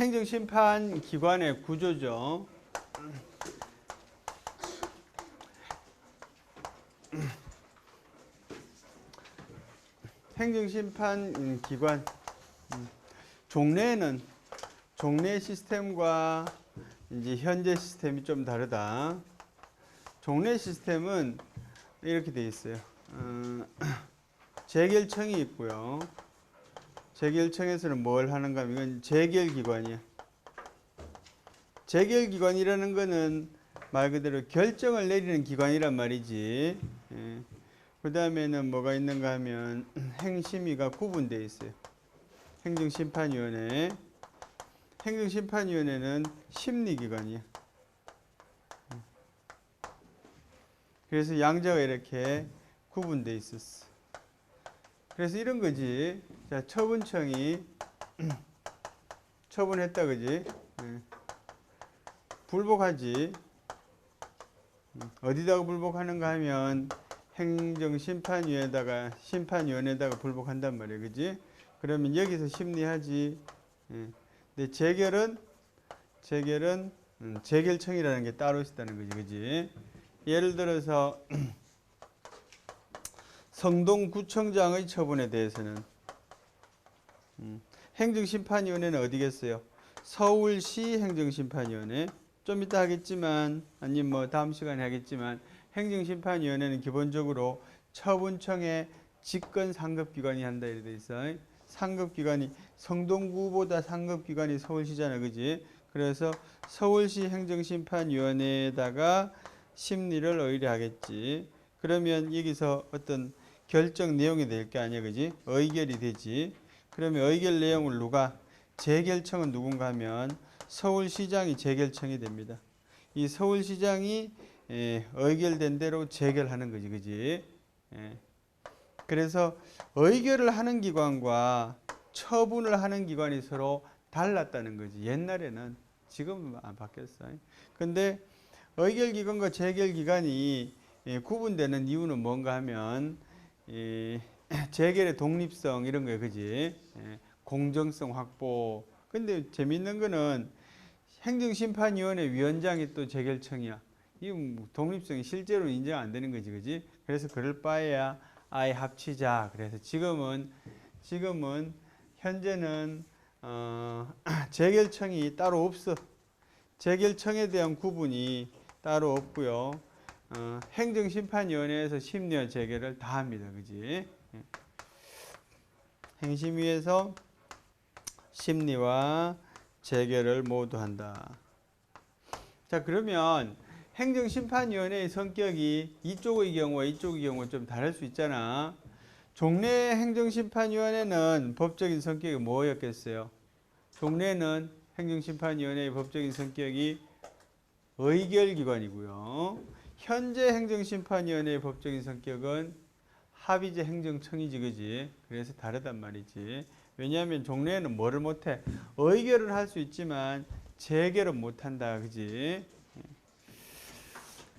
행정심판 기관의 구조죠. 행정심판 기관 종래에는 종래 시스템과 이제 현재 시스템이 좀 다르다. 종래 시스템은 이렇게 돼 있어요. 재결청이 있고요. 재결청에서는 뭘 하는가 하면 이건 재결기관이야. 재결기관이라는 거는 말 그대로 결정을 내리는 기관이란 말이지. 예. 그 다음에는 뭐가 있는가 하면 행심위가 구분되어 있어요. 행정심판위원회. 행정심판위원회는 심리기관이야. 그래서 양자가 이렇게 구분되어 있었어. 그래서 이런 거지. 자, 처분청이 처분했다, 그지? 불복하지. 어디다가 불복하는가 하면 행정심판위에다가 심판위원회에다가 불복한단 말이야, 그지? 그러면 여기서 심리하지. 근데 재결은 재결청이라는 게 따로 있다는 거지, 그지? 예를 들어서 성동구청장의 처분에 대해서는 행정심판위원회는 어디겠어요? 서울시 행정심판위원회. 좀 이따 하겠지만 아니면 뭐 다음 시간에 하겠지만 행정심판위원회는 기본적으로 처분청의 직권 상급기관이 한다 이렇게 돼 있어. 상급기관이 성동구보다 상급기관이 서울시잖아, 그지? 그래서 서울시 행정심판위원회에다가 심리를 의뢰하겠지. 그러면 여기서 어떤 결정 내용이 될 게 아니야, 그지? 의결이 되지. 그러면 의결 내용을 누가? 재결청은 누군가 하면 서울시장이 재결청이 됩니다. 이 서울시장이 의결된 대로 재결하는 거지, 그지? 그래서 의결을 하는 기관과 처분을 하는 기관이 서로 달랐다는 거지. 옛날에는. 지금은 안 바뀌었어. 근데 의결기관과 재결기관이 구분되는 이유는 뭔가 하면 재결의 독립성 이런 거예요, 그지? 공정성 확보. 근데 재밌는 거는 행정심판위원회 위원장이 또 재결청이야. 이 독립성이 실제로 인정 안 되는 거지, 그지? 그래서 그럴 바에야 아예 합치자. 그래서 지금은 현재는 재결청이 따로 없어. 재결청에 대한 구분이 따로 없고요. 행정심판위원회에서 심리와 재결을 다 합니다, 그지? 행심위에서 심리와 재결을 모두 한다. 자, 그러면 행정심판위원회의 성격이 이쪽의 경우와 이쪽의 경우 좀 다를 수 있잖아. 종래 행정심판위원회는 법적인 성격이 뭐였겠어요? 종래는 행정심판위원회의 법적인 성격이 의결기관이고요. 현재 행정심판위원회의 법적인 성격은 합의제 행정청이지, 그지? 그래서 다르단 말이지. 왜냐하면 종래에는 뭐를 못해? 의결을 할 수 있지만 재결은 못한다, 그지?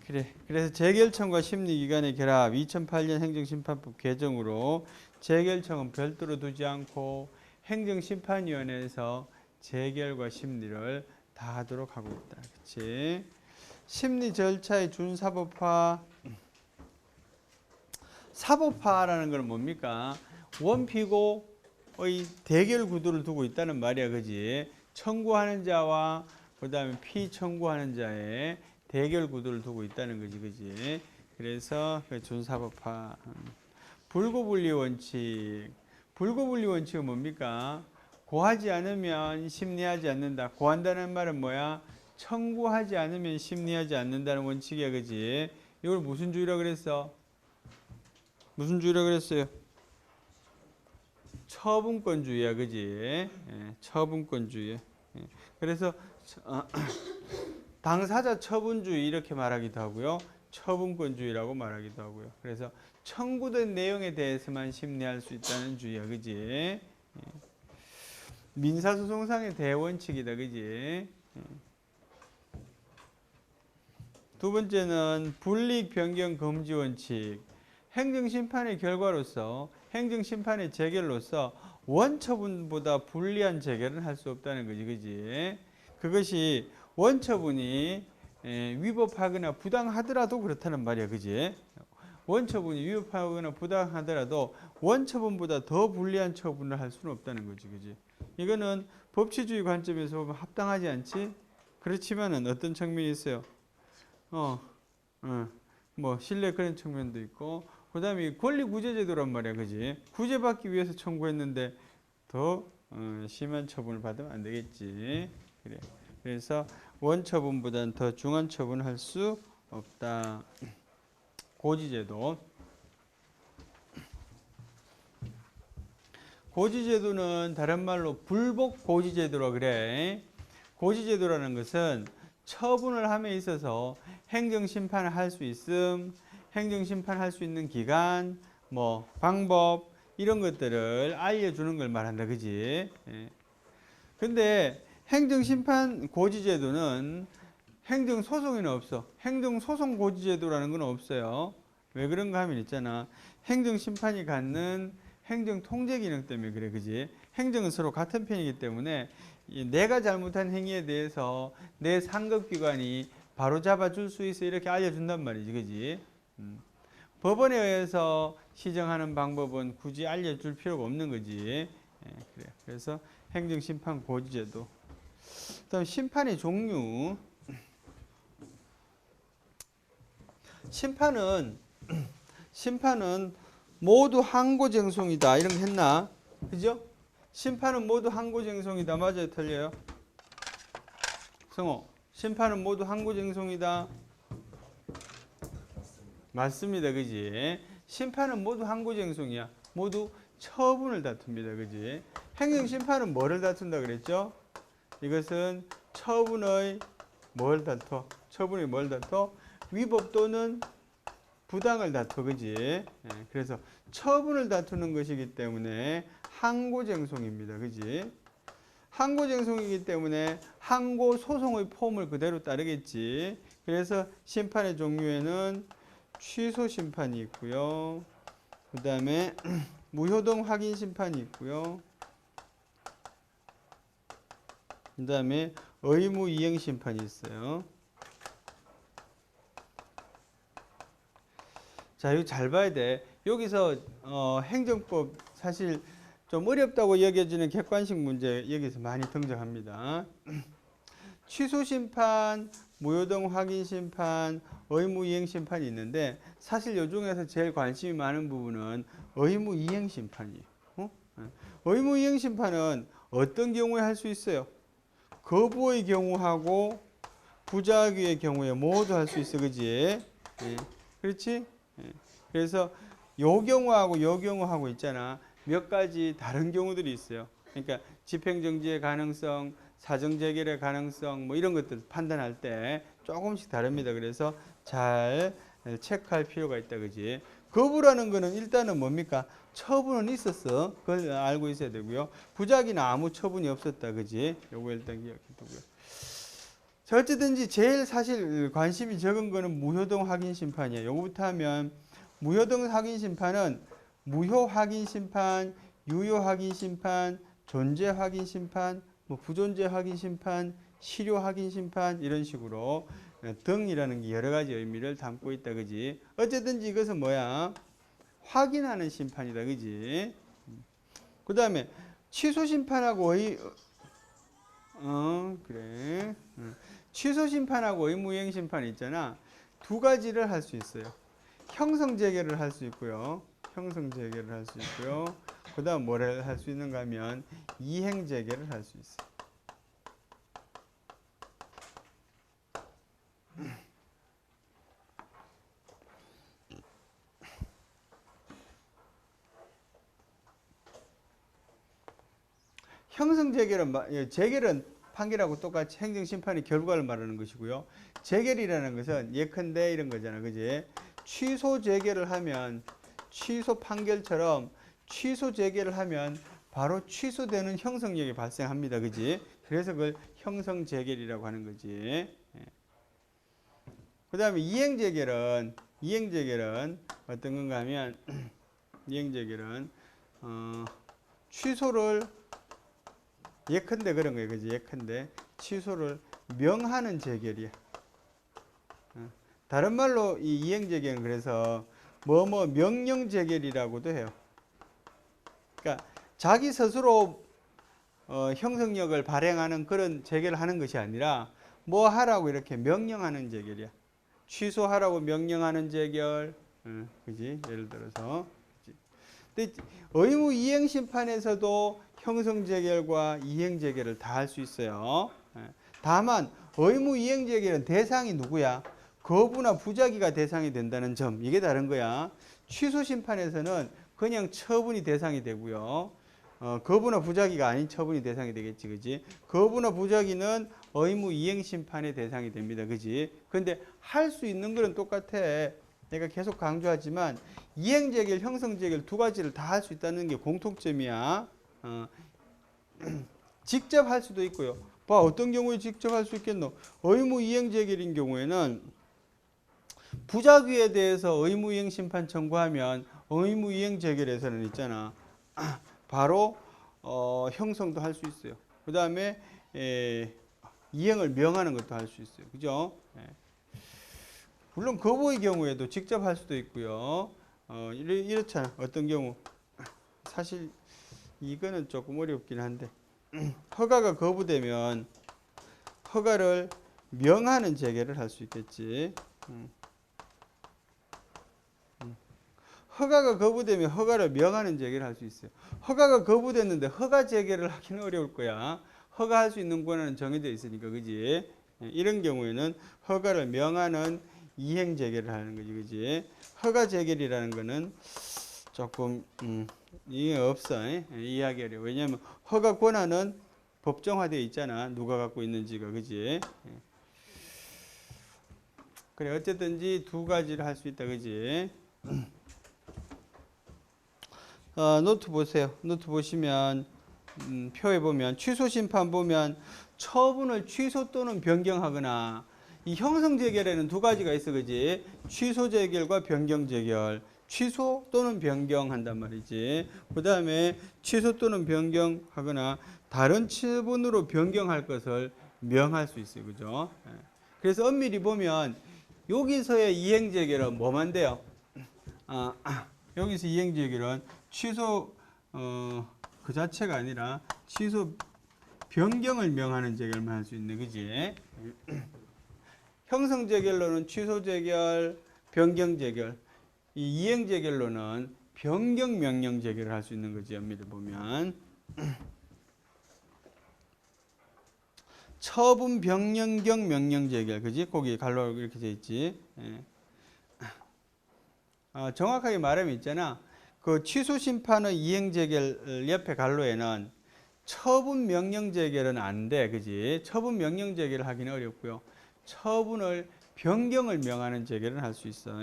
그래. 그래서 재결청과 심리기관의 결합, 2008년 행정심판법 개정으로 재결청은 별도로 두지 않고 행정심판위원회에서 재결과 심리를 다 하도록 하고 있다, 그렇지? 심리 절차의 준사법화. 사법화라는 건 뭡니까? 원피고의 대결 구도를 두고 있다는 말이야, 그지? 청구하는 자와 그 다음에 피청구하는 자의 대결 구도를 두고 있다는 거지, 그지? 그래서 준사법화. 불고분리 원칙. 불고분리 원칙은 뭡니까? 고하지 않으면 심리하지 않는다. 고한다는 말은 뭐야? 청구하지 않으면 심리하지 않는다는 원칙이야, 그지? 이걸 무슨 주의라고 그랬어? 무슨 주의라고 그랬어요? 처분권주의야, 그지? 처분권주의. 그래서 당사자 처분주의 이렇게 말하기도 하고요. 처분권주의라고 말하기도 하고요. 그래서 청구된 내용에 대해서만 심리할 수 있다는 주의야, 그지? 민사소송상의 대원칙이다, 그지? 두 번째는 불이익 변경 금지 원칙. 행정심판의 결과로서 행정심판의 재결로서 원처분보다 불리한 재결은 할 수 없다는 거지, 그지? 그것이 원처분이 위법하거나 부당하더라도 그렇다는 말이야, 그지? 원처분이 위법하거나 부당하더라도 원처분보다 더 불리한 처분을 할 수는 없다는 거지, 그지? 이거는 법치주의 관점에서 보면 합당하지 않지? 그렇지만은 어떤 측면이 있어요? 뭐 신뢰 그런 측면도 있고, 그다음에 권리구제제도란 말이야, 그지? 구제받기 위해서 청구했는데 더 심한 처분을 받으면 안 되겠지. 그래. 그래서 원처분보다는 더 중한 처분을 할 수 없다. 고지제도. 고지제도는 다른 말로 불복 고지제도라 그래. 고지제도라는 것은 처분을 함에 있어서 행정심판을 할 수 있음, 행정심판할 수 있는 기간, 뭐 방법 이런 것들을 알려주는 걸 말한다, 그지? 근데 행정심판 고지제도는 행정소송에는 없어. 행정소송 고지제도라는 건 없어요. 왜 그런가 하면 있잖아. 행정심판이 갖는 행정통제 기능 때문에 그래, 그지? 행정은 서로 같은 편이기 때문에 내가 잘못한 행위에 대해서 내 상급기관이 바로 잡아줄 수 있어 이렇게 알려준단 말이지, 그지? 법원에 의해서 시정하는 방법은 굳이 알려줄 필요가 없는 거지. 그래. 그래서 행정심판 고지제도. 그다음 심판의 종류. 심판은 모두 항고쟁송이다 이런 거 했나? 그죠? 심판은 모두 항고쟁송이다. 맞아요, 틀려요? 성호, 심판은 모두 항고쟁송이다. 맞습니다, 그지? 심판은 모두 항고쟁송이야. 모두 처분을 다툽니다, 그지? 행정심판은 뭐를 다툰다 그랬죠? 이것은 처분의 뭘 다퉈? 처분의 뭘 다퉈? 위법 또는 부당을 다투, 그지? 그래서 처분을 다투는 것이기 때문에 항고쟁송입니다, 그지? 항고쟁송이기 때문에 항고소송의 폼을 그대로 따르겠지. 그래서 심판의 종류에는 취소심판이 있고요. 그 다음에 무효동 확인심판이 있고요. 그 다음에 의무이행심판이 있어요. 자, 이거 잘 봐야 돼. 여기서 행정법 사실 좀 어렵다고 여겨지는 객관식 문제 여기서 많이 등장합니다. 취소심판, 무효동 확인심판, 의무이행심판이 있는데 사실 이 중에서 제일 관심이 많은 부분은 의무이행심판이에요. 의무이행심판은 어떤 경우에 할 수 있어요? 거부의 경우하고 부작위의 경우에 모두 할 수 있어, 그지? 그렇지? 그래서 요 경우하고 요 경우하고 있잖아. 몇 가지 다른 경우들이 있어요. 그러니까 집행정지의 가능성, 사정재결의 가능성 뭐 이런 것들 판단할 때 조금씩 다릅니다. 그래서 잘 체크할 필요가 있다, 그지? 거부라는 거는 일단은 뭡니까? 처분은 있었어. 그걸 알고 있어야 되고요. 부작위는 아무 처분이 없었다, 그지? 요거 일단 기억해 두고요. 자, 어쨌든지 제일 사실 관심이 적은 거는 무효동 확인 심판이에요. 요거부터 하면 무효동 확인 심판은 무효 확인 심판, 유효 확인 심판, 존재 확인 심판, 뭐 부존재 확인 심판, 실효 확인 심판 이런 식으로 등이라는 게 여러 가지 의미를 담고 있다, 그지? 어쨌든지 이것은 뭐야? 확인하는 심판이다, 그지? 그 다음에 취소 심판하고 그래. 취소 심판하고 의무이행 심판이 있잖아. 두 가지를 할 수 있어요. 형성 재개를 할 수 있고요. 형성 재개를 할 수 있고요. 그 다음 뭐를 할 수 있는가 하면 이행 재개를 할 수 있어요. 형성 재개는 재개는 판결하고 똑같이 행정심판의 결과를 말하는 것이고요. 재결이라는 것은 예컨대 이런 거잖아, 그지? 취소 재결을 하면 취소 판결처럼 취소 재결을 하면 바로 취소되는 형성력이 발생합니다, 그지? 그래서 그걸 형성 재결이라고 하는 거지. 그 다음에 이행 재결은 어떤 건가 하면 이행 재결은 취소를 예컨대 그런 거예요. 그지? 예컨대 취소를 명하는 재결이야. 다른 말로 이 이행재결은 그래서 뭐뭐 명령 재결이라고도 해요. 그러니까 자기 스스로 형성력을 발행하는 그런 재결을 하는 것이 아니라 뭐 하라고 이렇게 명령하는 재결이야. 취소하라고 명령하는 재결. 그지? 예를 들어서. 그지? 근데 의무 이행 심판에서도 형성 재결과 이행 재결을 다 할 수 있어요. 다만 의무 이행 재결은 대상이 누구야? 거부나 부작위가 대상이 된다는 점, 이게 다른 거야. 취소 심판에서는 그냥 처분이 대상이 되고요. 거부나 부작위가 아닌 처분이 대상이 되겠지, 그지? 거부나 부작위는 의무 이행 심판의 대상이 됩니다, 그지? 근데 할 수 있는 거는 똑같아. 내가 계속 강조하지만 이행 재결, 형성 재결 두 가지를 다 할 수 있다는 게 공통점이야. 직접 할 수도 있고요. 봐, 어떤 경우에 직접 할 수 있겠노? 의무 이행 재결인 경우에는 부작위에 대해서 의무이행 심판 청구하면 의무이행 재결에서는 있잖아. 바로 형성도 할 수 있어요. 그 다음에 이행을 명하는 것도 할 수 있어요. 그죠? 물론 거부의 경우에도 직접 할 수도 있고요. 이렇잖아. 어떤 경우. 사실 이거는 조금 어렵긴 한데 허가가 거부되면 허가를 명하는 재결을 할 수 있겠지. 허가가 거부되면 허가를 명하는 재결을 할 수 있어요. 허가가 거부됐는데 허가 재결을 하기는 어려울 거야. 허가할 수 있는 권한은 정해져 있으니까, 그지? 이런 경우에는 허가를 명하는 이행 재결을 하는 거지, 그지? 허가 재결이라는 거는 조금 이게 없어. 이해하기 어려워. 왜냐하면 허가 권한은 법정화되어 있잖아. 누가 갖고 있는지가, 그지? 그래, 어쨌든지 두 가지를 할 수 있다, 그지? 노트 보세요. 노트 보시면 표에 보면 취소 심판 보면 처분을 취소 또는 변경하거나, 이 형성 재결에는 두 가지가 있어, 그지? 취소 재결과 변경 재결. 취소 또는 변경한단 말이지. 그 다음에 취소 또는 변경하거나 다른 처분으로 변경할 것을 명할 수 있어요, 그죠? 그래서 엄밀히 보면 여기서의 이행 재결은 뭐만 돼요? 여기서 이행 재결은 취소 그 자체가 아니라 취소 변경을 명하는 재결만 할 수 있네, 그지? 형성 재결로는 취소 재결, 변경 재결, 이 이행 재결로는 변경 명령 재결을 할 수 있는 거지. 엄밀히 보면 처분 변경경 명령 재결, 그지? 거기 갈로 이렇게 돼 있지. 정확하게 말하면 있잖아. 그 취소 심판의 이행 재결 옆에 갈로에는 처분 명령 재결은 안 돼, 그지? 처분 명령 재결을 하기는 어렵고요. 처분을 변경을 명하는 재결은 할 수 있어.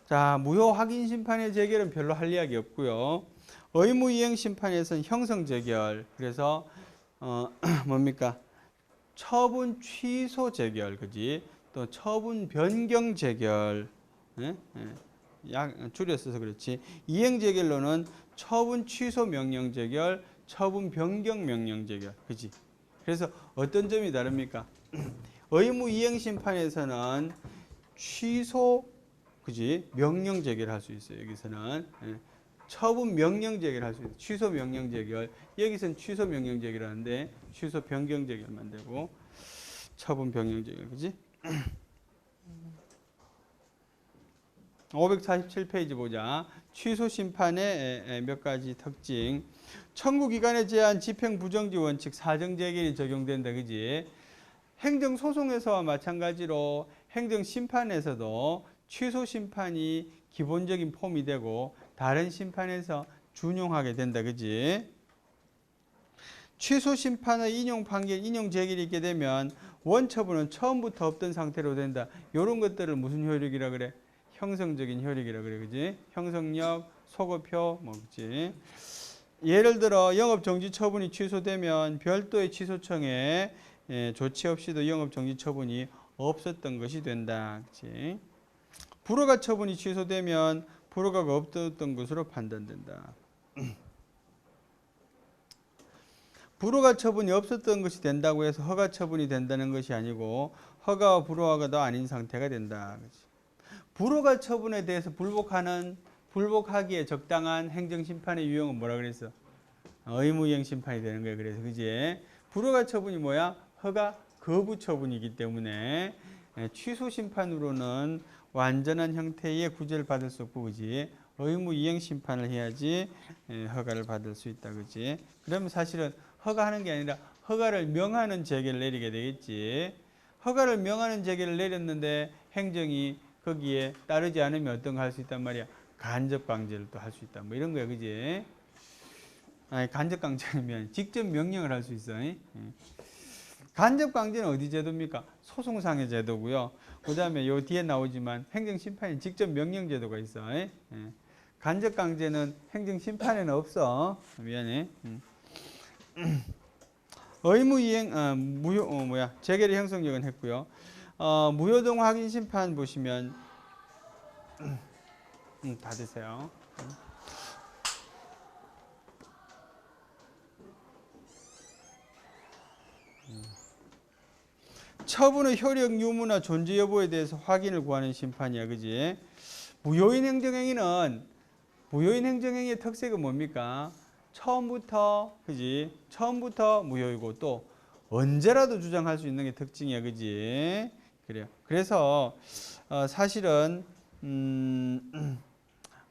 자, 무효 확인 심판의 재결은 별로 할 이야기 없고요. 의무 이행 심판에서는 형성 재결. 그래서 뭡니까? 처분 취소 재결, 그지? 또 처분 변경 재결. 줄여 써서 그렇지. 이행 재결로는 처분 취소 명령 재결, 처분 변경 명령 재결, 그지? 그래서 어떤 점이 다릅니까? 의무 이행 심판에서는 취소, 그지? 명령 재결할 수 있어요. 여기서는 처분 명령 재결할 수 있어요. 취소 명령 재결. 여기서는 취소 명령 재결하는데 취소 변경 재결만 되고 처분 변경 재결, 그지? 547페이지 보자. 취소 심판의 몇 가지 특징. 청구기관에 제한 집행부정지 원칙 사정재결이 적용된다, 그지? 행정소송에서와 마찬가지로 행정심판에서도 취소 심판이 기본적인 폼이 되고 다른 심판에서 준용하게 된다, 그지? 취소 심판의 인용 판결, 인용 재결이 있게 되면 원처분은 처음부터 없던 상태로 된다. 이런 것들을 무슨 효력이라 그래? 형성적인 효력이라 그래, 그지? 형성력, 소급효, 뭐, 그지? 예를 들어 영업정지 처분이 취소되면 별도의 취소청에 조치 없이도 영업정지 처분이 없었던 것이 된다, 그지? 불허가 처분이 취소되면 불허가가 없었던 것으로 판단된다. 불허가 처분이 없었던 것이 된다고 해서 허가 처분이 된다는 것이 아니고 허가와 불허가도 아닌 상태가 된다. 불허가 처분에 대해서 불복하기에 적당한 행정심판의 유형은 뭐라 그랬어? 의무이행 심판이 되는 거예요. 그래서 그지? 불허가 처분이 뭐야? 허가 거부 처분이기 때문에 취소 심판으로는 완전한 형태의 구제를 받을 수 없고, 그지? 의무이행 심판을 해야지 허가를 받을 수 있다, 그지? 그러면 사실은 허가하는 게 아니라 허가를 명하는 재계를 내리게 되겠지. 허가를 명하는 재계를 내렸는데 행정이 거기에 따르지 않으면 어떤 거 할 수 있단 말이야? 간접 강제를 또 할 수 있다. 뭐 이런 거야, 그지? 아니, 간접 강제면 직접 명령을 할 수 있어. 간접 강제는 어디 제도입니까? 소송상의 제도고요. 그 다음에 요 뒤에 나오지만 행정심판이 직접 명령 제도가 있어. 간접 강제는 행정심판에는 없어. 미안해. 의무이행, 재결의 형성력은 했고요. 무효동 확인 심판 보시면, 다 드세요. 처분의 효력 유무나 존재 여부에 대해서 확인을 구하는 심판이야, 그지? 무효인 행정행위의 특색은 뭡니까? 처음부터, 그지? 처음부터 무효이고 또 언제라도 주장할 수 있는 게 특징이야, 그지? 그래요. 그래서 사실은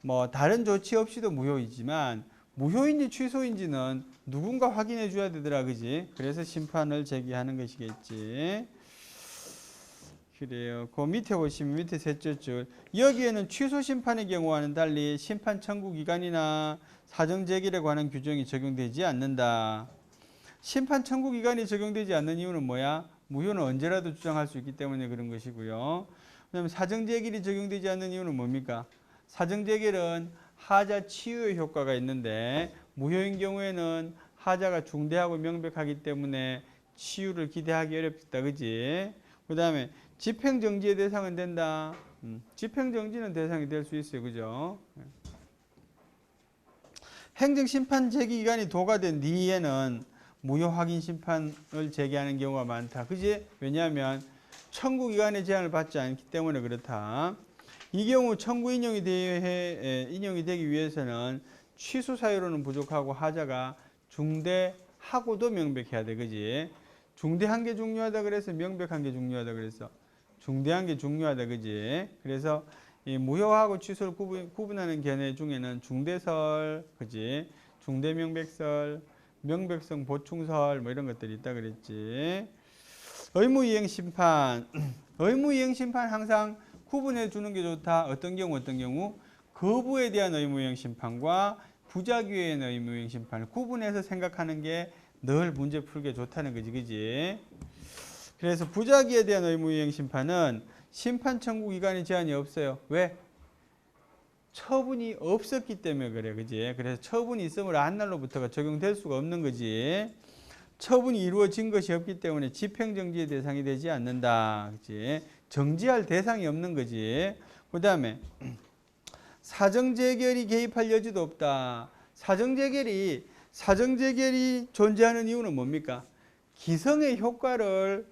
뭐 다른 조치 없이도 무효이지만 무효인지 취소인지는 누군가 확인해 줘야 되더라, 그지? 그래서 심판을 제기하는 것이겠지. 그래요. 그 밑에 보시면 밑에 셋째 줄, 여기에는 취소 심판의 경우와는 달리 심판 청구 기간이나 사정 제기에 관한 규정이 적용되지 않는다. 심판 청구 기간이 적용되지 않는 이유는 뭐야? 무효는 언제라도 주장할 수 있기 때문에 그런 것이고요. 그다음에 사정 제기이 적용되지 않는 이유는 뭡니까? 사정 제기는 하자 치유의 효과가 있는데 무효인 경우에는 하자가 중대하고 명백하기 때문에 치유를 기대하기 어렵다, 그지? 그다음에 집행정지의 대상은 된다. 집행정지는 대상이 될 수 있어요, 그죠? 행정심판 제기기간이 도가된 뒤에는 무효 확인 심판을 제기하는 경우가 많다, 그지? 왜냐하면 청구기간의 제한을 받지 않기 때문에 그렇다. 이 경우 청구 인용이 되기 위해서는 취소 사유로는 부족하고 하자가 중대하고도 명백해야 돼, 그지? 중대한 게 중요하다 그래서 명백한 게 중요하다 그래서 중대한 게 중요하다, 그지? 그래서 이 무효하고 취소를 구분하는 견해 중에는 중대설, 그지? 중대명백설, 명백성 보충설 뭐 이런 것들이 있다 그랬지. 의무이행 심판, 의무이행 심판 항상 구분해 주는 게 좋다. 어떤 경우? 거부에 대한 의무이행 심판과 부작위에 대한 의무이행 심판을 구분해서 생각하는 게 늘 문제 풀기에 좋다는 거지, 그지? 그래서 부작위에 대한 의무이행 심판은 심판 청구 기간의 제한이 없어요. 왜? 처분이 없었기 때문에 그래, 그지? 그래서 처분이 있으므로 한 날로부터가 적용될 수가 없는 거지. 처분이 이루어진 것이 없기 때문에 집행정지의 대상이 되지 않는다, 그지? 정지할 대상이 없는 거지. 그 다음에 사정재결이 개입할 여지도 없다. 사정재결이 존재하는 이유는 뭡니까? 기성의 효과를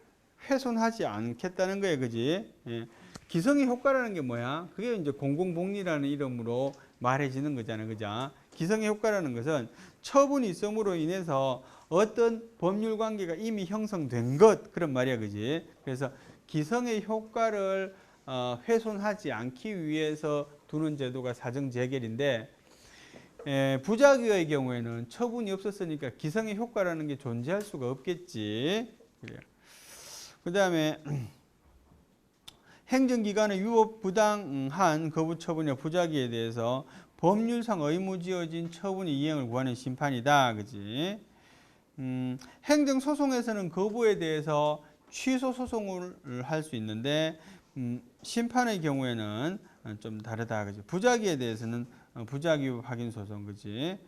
훼손하지 않겠다는 거예요, 그지? 예. 기성의 효과라는 게 뭐야? 그게 이제 공공복리라는 이름으로 말해지는 거잖아, 그죠? 기성의 효과라는 것은 처분이 있음으로 인해서 어떤 법률 관계가 이미 형성된 것, 그런 말이야, 그지? 그래서 기성의 효과를 훼손하지 않기 위해서 두는 제도가 사정재결인데, 부작위의 경우에는 처분이 없었으니까 기성의 효과라는 게 존재할 수가 없겠지. 그래요. 그 다음에 행정기관의 유업 부당한 거부 처분이나 부작위에 대해서 법률상 의무지어진 처분이 이행을 구하는 심판이다, 그지? 행정소송에서는 거부에 대해서 취소 소송을 할 수 있는데 심판의 경우에는 좀 다르다, 그지? 부작위에 대해서는 부작위 확인 소송, 그지?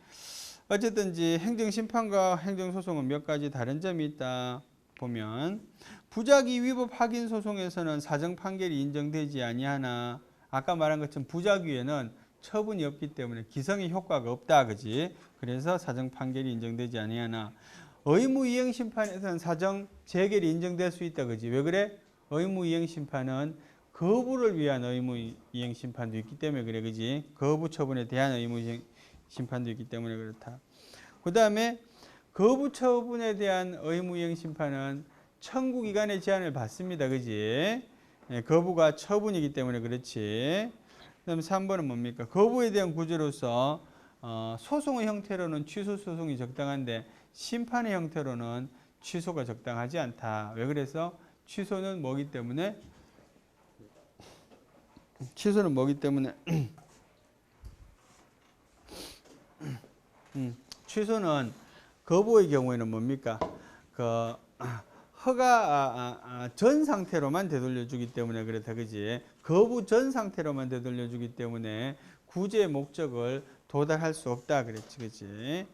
어쨌든지 행정심판과 행정소송은 몇 가지 다른 점이 있다 보면, 부작위 위법 확인 소송에서는 사정 판결이 인정되지 아니하나, 아까 말한 것처럼 부작위에는 처분이 없기 때문에 기성의 효과가 없다, 그지? 그래서 사정 판결이 인정되지 아니하나, 의무이행 심판에서는 사정 재결이 인정될 수 있다. 그지? 왜 그래? 의무이행 심판은 거부를 위한 의무이행 심판도 있기 때문에 그래. 그지? 거부 처분에 대한 의무이행 심판도 있기 때문에 그렇다. 그 다음에 거부 처분에 대한 의무이행 심판은 청구기관의 제한을 받습니다. 그지? 예, 거부가 처분이기 때문에 그렇지. 그 다음에 3번은 뭡니까? 거부에 대한 구조로서 소송의 형태로는 취소 소송이 적당한데 심판의 형태로는 취소가 적당하지 않다. 왜 그래서? 취소는 뭐기 때문에? 취소는 뭐기 때문에? 취소는 거부의 경우에는 뭡니까? 그 허가 전 상태로만 되돌려주기 때문에 그렇다. 그지? 거부 전 상태로만 되돌려주기 때문에 구제의 목적을 도달할 수 없다. 그랬지. 그지?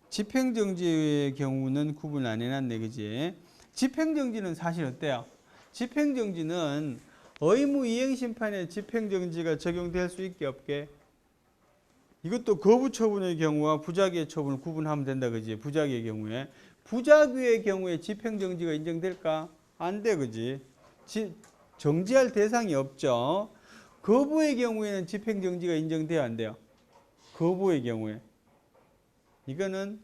집행정지의 경우는 구분 안 해놨네. 그지? 집행정지는 사실 어때요? 집행정지는 의무이행심판에 집행정지가 적용될 수 있게 없게? 이것도 거부처분의 경우와 부작위의 처분을 구분하면 된다. 그지? 부작위의 경우에. 부작위의 경우에 집행정지가 인정될까? 안 돼. 그지? 정지할 대상이 없죠. 거부의 경우에는 집행정지가 인정돼야 안 돼요. 거부의 경우에. 이거는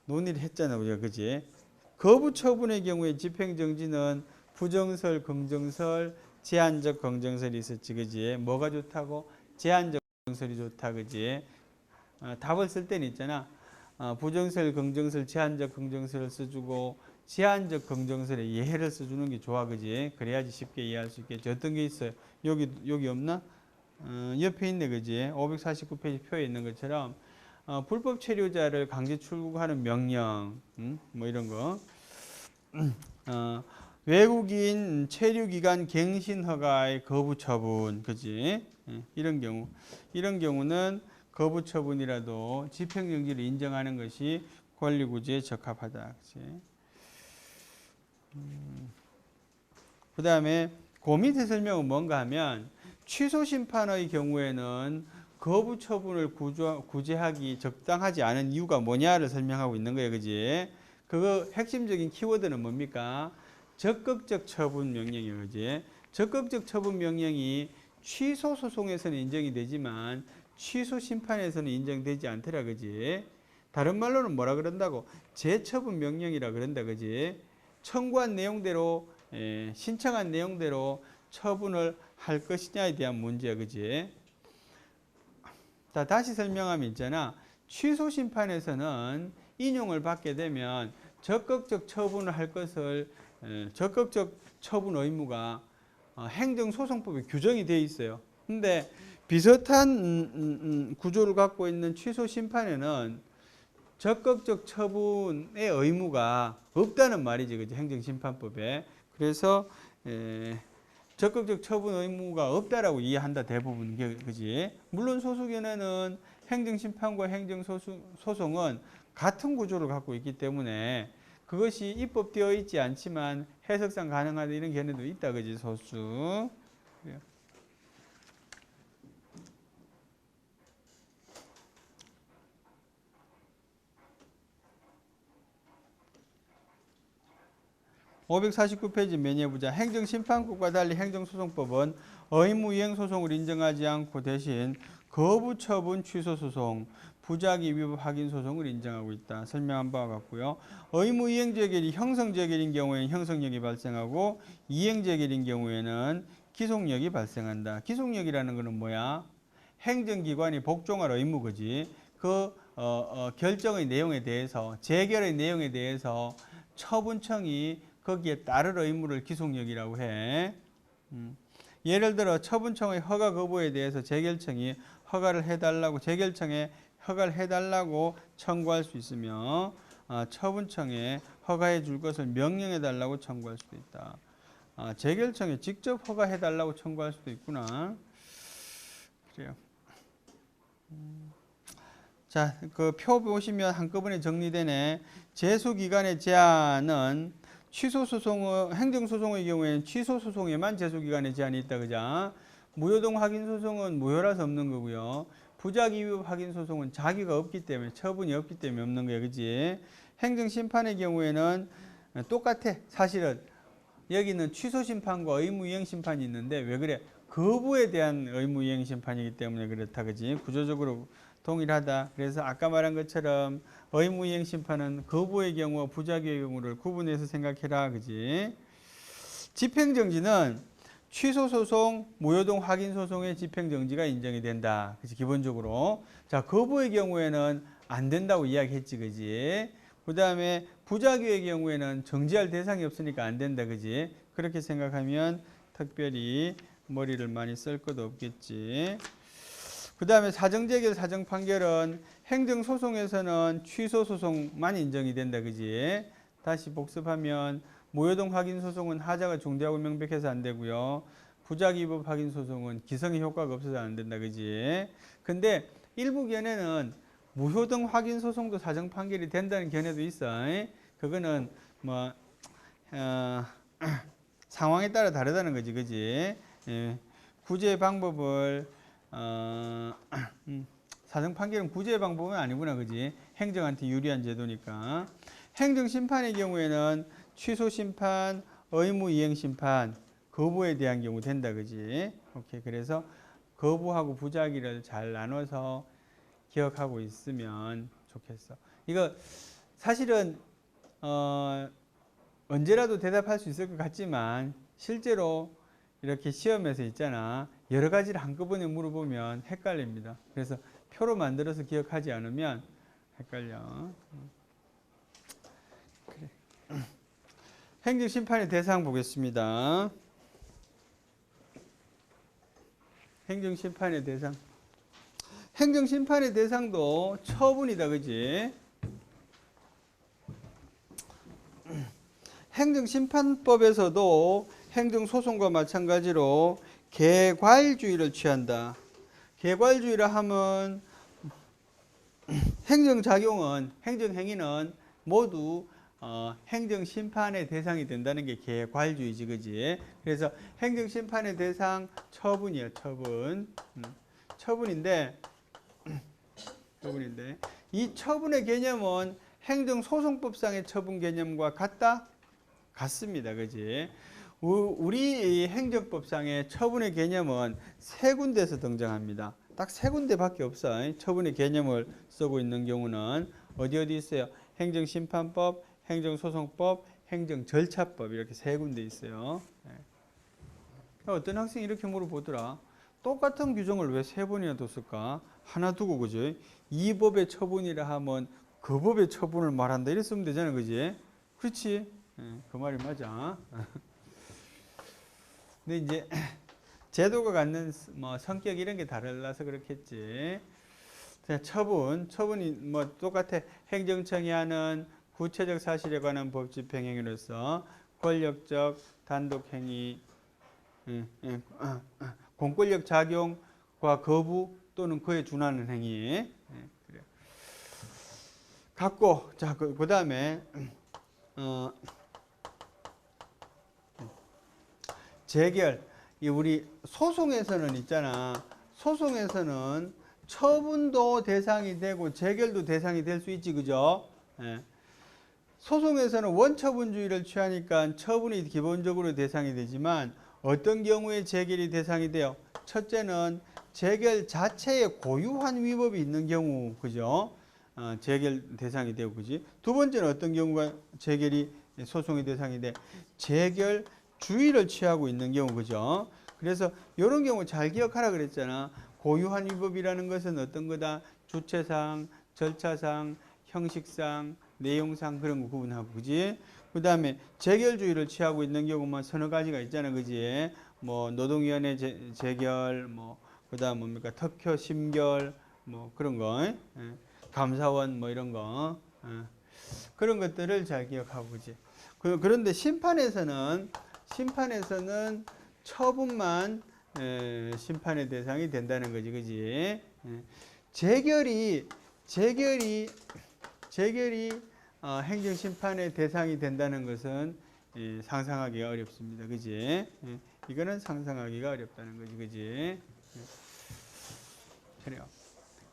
논의를 했잖아. 우리가. 그지? 거부처분의 경우에 집행정지는 부정설, 긍정설, 제한적 긍정설이 있었지. 그지? 뭐가 좋다고? 제한적 긍정설이 좋다. 그지? 답을 쓸 때는 있잖아. 부정설, 긍정설, 제한적 긍정설을 써주고 제한적 긍정설에 예해를 써주는 게 좋아. 그지? 그래야지 쉽게 이해할 수 있겠지. 어떤 게 있어요? 여기 없나? 옆에 있네. 그지? 549페이지 표에 있는 것처럼 불법 체류자를 강제 출국하는 명령, 뭐 이런 거. 외국인 체류기간 갱신 허가의 거부 처분, 그지? 이런 경우는 거부 처분이라도 집행정지를 인정하는 것이 권리구제에 적합하다, 그지? 그 다음에 그 밑에 설명은 뭔가 하면 취소 심판의 경우에는 거부 처분을 구제하기 적당하지 않은 이유가 뭐냐를 설명하고 있는 거예요, 그지? 그거 핵심적인 키워드는 뭡니까? 적극적 처분 명령이에요. 그지? 적극적 처분 명령이 취소 소송에서는 인정이 되지만 취소 심판에서는 인정되지 않더라. 그지? 다른 말로는 뭐라 그런다고? 재처분 명령이라 그런다. 그지? 청구한 내용대로 신청한 내용대로 처분을 할 것이냐에 대한 문제야. 그지? 자, 다시 설명하면 있잖아. 취소 심판에서는 인용을 받게 되면 적극적 처분을 할 것을 적극적 처분 의무가 행정소송법에 규정이 되어 있어요. 근데 비슷한 구조를 갖고 있는 취소 심판에는 적극적 처분의 의무가 없다는 말이지, 그지? 행정심판법에. 그래서 적극적 처분 의무가 없다라고 이해한다, 대부분. 그지? 물론 소수견해는 행정심판과 행정소송은 같은 구조를 갖고 있기 때문에 그것이 입법되어 있지 않지만 해석상 가능하다 이런 견해도 있다. 그지? 소수. 그래요. (549페이지) 메뉴해보자. 행정심판법과 달리 행정소송법은 의무이행소송을 인정하지 않고 대신 거부처분 취소소송, 부작위 위법 확인소송을 인정하고 있다. 설명한 바와 같고요. 의무이행재결이 형성재결인 경우에는 형성력이 발생하고 이행재결인 경우에는 기속력이 발생한다. 기속력이라는 것은 뭐야? 행정기관이 복종할 의무, 그지? 그 결정의 내용에 대해서, 재결의 내용에 대해서 처분청이 거기에 따를 의무를 기속력이라고 해. 예를 들어 처분청의 허가 거부에 대해서 재결청이 허가를 해달라고, 재결청에 허가를 해달라고 청구할 수 있으며 처분청에 허가해 줄 것을 명령해달라고 청구할 수도 있다. 재결청에 직접 허가해달라고 청구할 수도 있구나. 그래요. 자, 그 표 보시면 한꺼번에 정리되네. 제소기간의 제한은 취소소송, 행정소송의 경우에는 취소소송에만 제소기간의 제한이 있다. 그죠? 무효동 확인소송은 무효라서 없는 거고요. 부작위 위법 확인 소송은 자기가 없기 때문에 처분이 없기 때문에 없는 거야, 그지? 행정심판의 경우에는 똑같아. 사실은 여기는 취소심판과 의무이행심판이 있는데 왜 그래? 거부에 대한 의무이행심판이기 때문에 그렇다, 그지? 구조적으로 동일하다. 그래서 아까 말한 것처럼 의무이행심판은 거부의 경우와 부작위의 경우를 구분해서 생각해라, 그지? 집행정지는 취소소송, 무효동 확인소송의 집행정지가 인정이 된다. 그치, 기본적으로. 자, 거부의 경우에는 안 된다고 이야기했지, 그지? 그 다음에 부작위의 경우에는 정지할 대상이 없으니까 안 된다, 그지? 그렇게 생각하면 특별히 머리를 많이 쓸 것도 없겠지. 그 다음에 사정재결, 사정판결은 행정소송에서는 취소소송만 인정이 된다, 그지? 다시 복습하면 무효동 확인소송은 하자가 중대하고 명백해서 안 되고요. 부작위 위법 확인소송은 기성의 효과가 없어서 안 된다, 그지? 근데 일부 견해는 무효동 확인소송도 사정판결이 된다는 견해도 있어. 그거는 뭐 상황에 따라 다르다는 거지, 그지? 예. 구제 방법을 사정판결은 구제 방법은 아니구나, 그지? 행정한테 유리한 제도니까. 행정심판의 경우에는 취소심판, 의무이행심판, 거부에 대한 경우 된다, 그지? 오케이. 그래서 거부하고 부작위를 잘 나눠서 기억하고 있으면 좋겠어. 이거 사실은 언제라도 대답할 수 있을 것 같지만 실제로 이렇게 시험에서 있잖아. 여러 가지를 한꺼번에 물어보면 헷갈립니다. 그래서 표로 만들어서 기억하지 않으면 헷갈려. 그래. 행정심판의 대상 보겠습니다. 행정심판의 대상. 행정심판의 대상도 처분이다, 그지? 행정심판법에서도 행정소송과 마찬가지로 개괄주의를 취한다. 개괄주의라 하면 행정작용은, 행정행위는 모두 행정심판의 대상이 된다는 게 개괄주의지, 그지? 그래서 행정심판의 대상 처분이야, 처분. 처분인데 이 처분의 개념은 행정소송법상의 처분 개념과 같다? 같습니다, 그지? 우리 행정법상의 처분의 개념은 세 군데에서 등장합니다. 딱 세 군데밖에 없어. 처분의 개념을 쓰고 있는 경우는 어디 있어요? 행정심판법, 행정소송법, 행정절차법 이렇게 세 군데 있어요. 어떤 학생이 이렇게 물어보더라. 똑같은 규정을 왜 세 번이나 뒀을까? 하나 두고, 그지? 이 법의 처분이라 하면 그 법의 처분을 말한다. 이랬으면 되잖아, 그지? 그렇지? 그 말이 맞아. 근데 이제 제도가 갖는 뭐 성격 이런 게 달라서 그렇겠지. 처분이 뭐 똑같아. 행정청이 하는 구체적 사실에 관한 법 집행행위로서 권력적 단독행위, 공권력 작용과 거부 또는 그에 준하는 행위. 그래. 갖고 자 그 다음에 재결. 우리 소송에서는 있잖아. 소송에서는 처분도 대상이 되고 재결도 대상이 될 수 있지, 그죠? 소송에서는 원처분주의를 취하니까 처분이 기본적으로 대상이 되지만 어떤 경우에 재결이 대상이 돼요? 첫째는 재결 자체에 고유한 위법이 있는 경우, 그죠? 재결 대상이 되고, 그지? 두 번째는 어떤 경우가 재결이 소송의 대상이 돼? 재결 주의를 취하고 있는 경우, 그죠? 그래서 이런 경우 잘 기억하라 그랬잖아. 고유한 위법이라는 것은 어떤 거다? 주체상, 절차상, 형식상, 내용상 그런 거 구분하고, 그지? 그 다음에 재결주의를 취하고 있는 경우만 서너 가지가 있잖아, 그지? 뭐 노동위원회 재결, 뭐 그다음 뭡니까 특효 심결, 뭐 그런 거, 감사원 뭐 이런 거, 그런 것들을 잘 기억하고, 그지? 그런데 심판에서는 처분만 심판의 대상이 된다는 거지, 그지? 재결이 행정심판의 대상이 된다는 것은 상상하기가 어렵습니다, 그지? 이거는 상상하기가 어렵다는 거지, 그지? 그래요.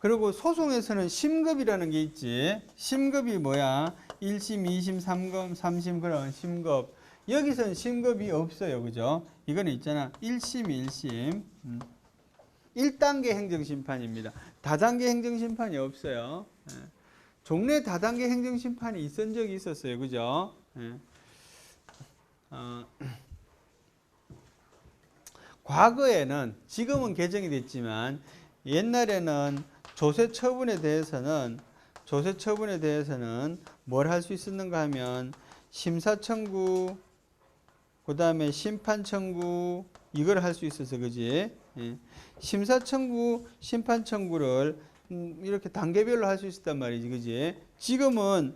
그리고 소송에서는 심급이라는 게 있지. 심급이 뭐야? 1심, 2심, 3급, 3심 그런 심급. 여기서는 심급이 없어요. 그죠? 이거는 있잖아. 1심, 1심. 1단계 행정심판입니다. 다단계 행정심판이 없어요. 예. 종래 다단계 행정심판이 있은 적이 있었어요. 그죠? 예. 과거에는, 지금은 개정이 됐지만 옛날에는 조세 처분에 대해서는 뭘 할 수 있었는가 하면 심사 청구, 그 다음에 심판 청구, 이걸 할 수 있어서, 그지? 예. 심사 청구, 심판 청구를 이렇게 단계별로 할 수 있었단 말이지, 그지? 지금은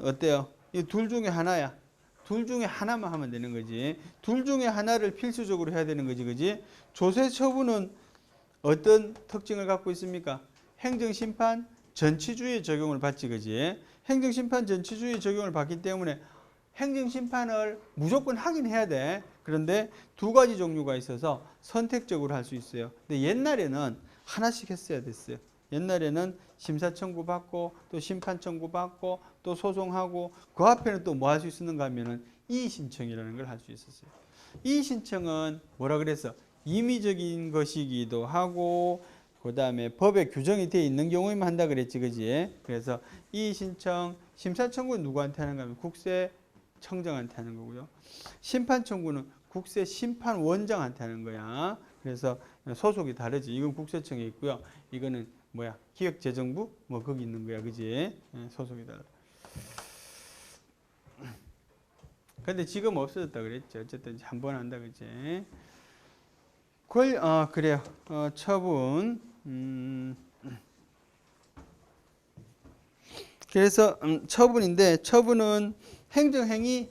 어때요? 이 둘 중에 하나야. 둘 중에 하나만 하면 되는 거지. 둘 중에 하나를 필수적으로 해야 되는 거지, 그지? 조세 처분은 어떤 특징을 갖고 있습니까? 행정심판 전치주의 적용을 받지, 그지? 행정심판 전치주의 적용을 받기 때문에 행정심판을 무조건 하긴 해야 돼. 그런데 두 가지 종류가 있어서 선택적으로 할 수 있어요. 근데 옛날에는 하나씩 했어야 됐어요. 옛날에는 심사 청구 받고 또 심판 청구 받고 또 소송하고 그 앞에는 또 뭐 할 수 있었는가 하면은 이의신청이라는 걸 할 수 있었어요. 이의신청은 뭐라 그랬어? 임의적인 것이기도 하고 그 다음에 법에 규정이 되어 있는 경우에만 한다 그랬지, 그지? 그래서 이의신청, 심사 청구는 누구한테 하는가 하면 국세청정한테 하는 거고요. 심판 청구는 국세심판원장한테 하는 거야. 그래서 소속이 다르지. 이건 국세청에 있고요. 이거는 뭐야? 기획재정부? 뭐 거기 있는 거야, 그지? 소속이 달라. 근데 지금 없어졌다 그랬죠. 어쨌든 한 번 한다, 그지? 그래요. 처분. 그래서 처분인데, 처분은 행정행위,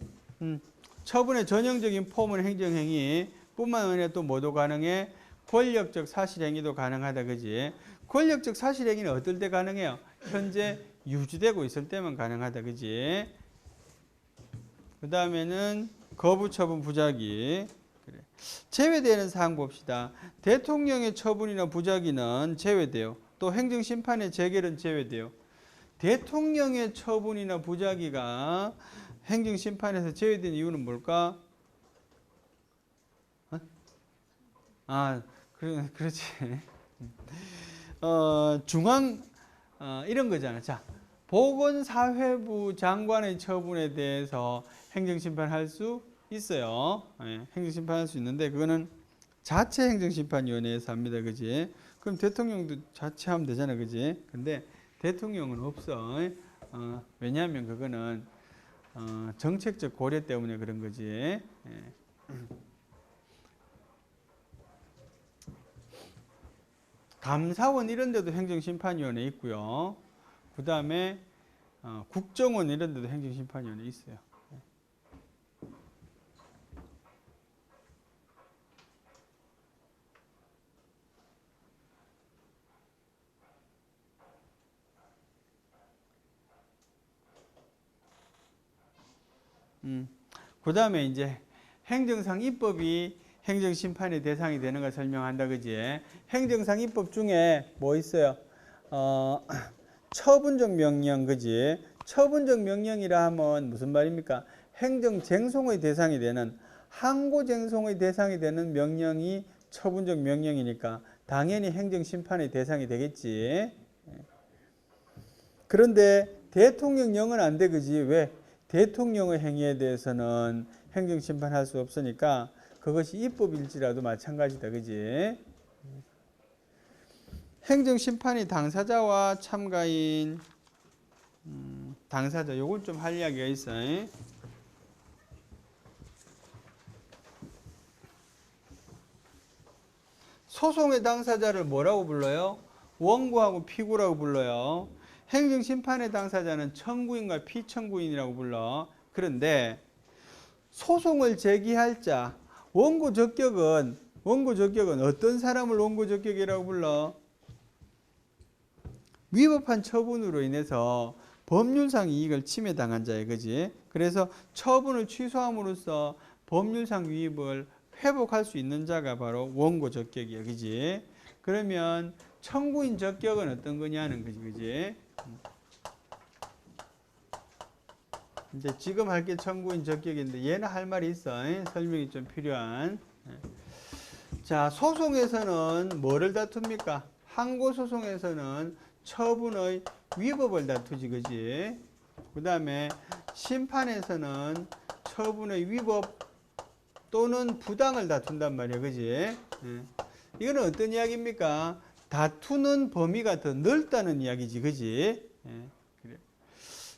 처분의 전형적인 폼은 행정행위 뿐만 아니라 또 뭐도 가능해? 권력적 사실행위도 가능하다, 그지? 권력적 사실행위는 어떨 때 가능해요? 현재 유지되고 있을 때만 가능하다, 그지? 그 다음에는 거부 처분 부작위. 그래. 제외되는 사항 봅시다. 대통령의 처분이나 부작위는 제외돼요. 또 행정심판의 재결은 제외돼요. 대통령의 처분이나 부작위가 행정심판에서 제외된 이유는 뭘까? 그렇지. 이런 거잖아. 자, 보건사회부 장관의 처분에 대해서 행정심판할 수 있어요. 예, 행정심판할 수 있는데 그거는 자체 행정심판위원회에서 합니다, 그지? 그럼 대통령도 자체하면 되잖아, 그지? 근데 대통령은 없어. 왜냐하면 그거는 정책적 고려 때문에 그런 거지. 예. 감사원 이런 데도 행정심판위원회 있고요. 그 다음에 국정원 이런 데도 행정심판위원회 있어요. 그 다음에 이제 행정상 입법이 행정심판의 대상이 되는 걸 설명한다, 그지? 행정상 입법 중에 뭐 있어요? 처분적 명령, 그지? 처분적 명령이라 하면 무슨 말입니까? 행정쟁송의 대상이 되는, 항고쟁송의 대상이 되는 명령이 처분적 명령이니까 당연히 행정심판의 대상이 되겠지. 그런데 대통령령은 안 돼, 그지? 왜? 대통령의 행위에 대해서는 행정심판할 수 없으니까 그것이 입법일지라도 마찬가지다, 그지? 행정심판이 당사자와 참가인, 당사자, 요걸 좀 할 이야기가 있어요. 소송의 당사자를 뭐라고 불러요? 원고하고 피고라고 불러요. 행정심판의 당사자는 청구인과 피청구인이라고 불러. 그런데 소송을 제기할 자, 원고 적격은 어떤 사람을 원고 적격이라고 불러? 위법한 처분으로 인해서 법률상 이익을 침해당한 자예요, 그지? 그래서 처분을 취소함으로써 법률상 이익을 회복할 수 있는 자가 바로 원고 적격이에요, 그지? 그러면 청구인 적격은 어떤 거냐는 거지, 그지? 이제 지금 할 게 청구인 적격인데 얘는 할 말이 있어. 설명이 좀 필요한. 자, 소송에서는 뭐를 다툽니까? 항고소송에서는 처분의 위법을 다투지, 그지? 그 다음에 심판에서는 처분의 위법 또는 부당을 다툰단 말이야, 그지? 이거는 어떤 이야기입니까? 다투는 범위가 더 넓다는 이야기지, 그지? 그래.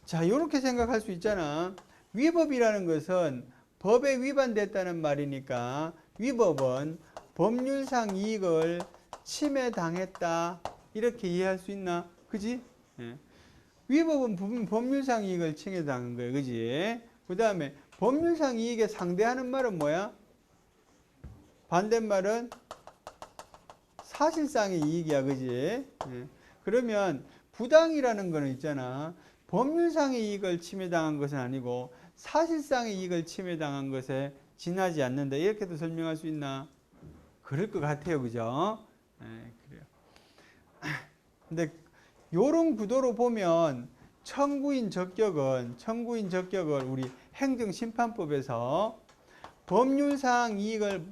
자, 이렇게 생각할 수 있잖아. 위법이라는 것은 법에 위반됐다는 말이니까 위법은 법률상 이익을 침해당했다 이렇게 이해할 수 있나? 그지? 위법은 법률상 이익을 침해당한 거예요, 그지? 그 다음에 법률상 이익에 상대하는 말은 뭐야? 반대말은 사실상의 이익이야, 그지? 그러면 부당이라는 거는 있잖아. 법률상의 이익을 침해당한 것은 아니고 사실상의 이익을 침해당한 것에 지나지 않는다. 이렇게도 설명할 수 있나? 그럴 것 같아요, 그죠? 그래요. 근데 요런 구도로 보면 청구인 적격을 우리 행정심판법에서 법률상 이익을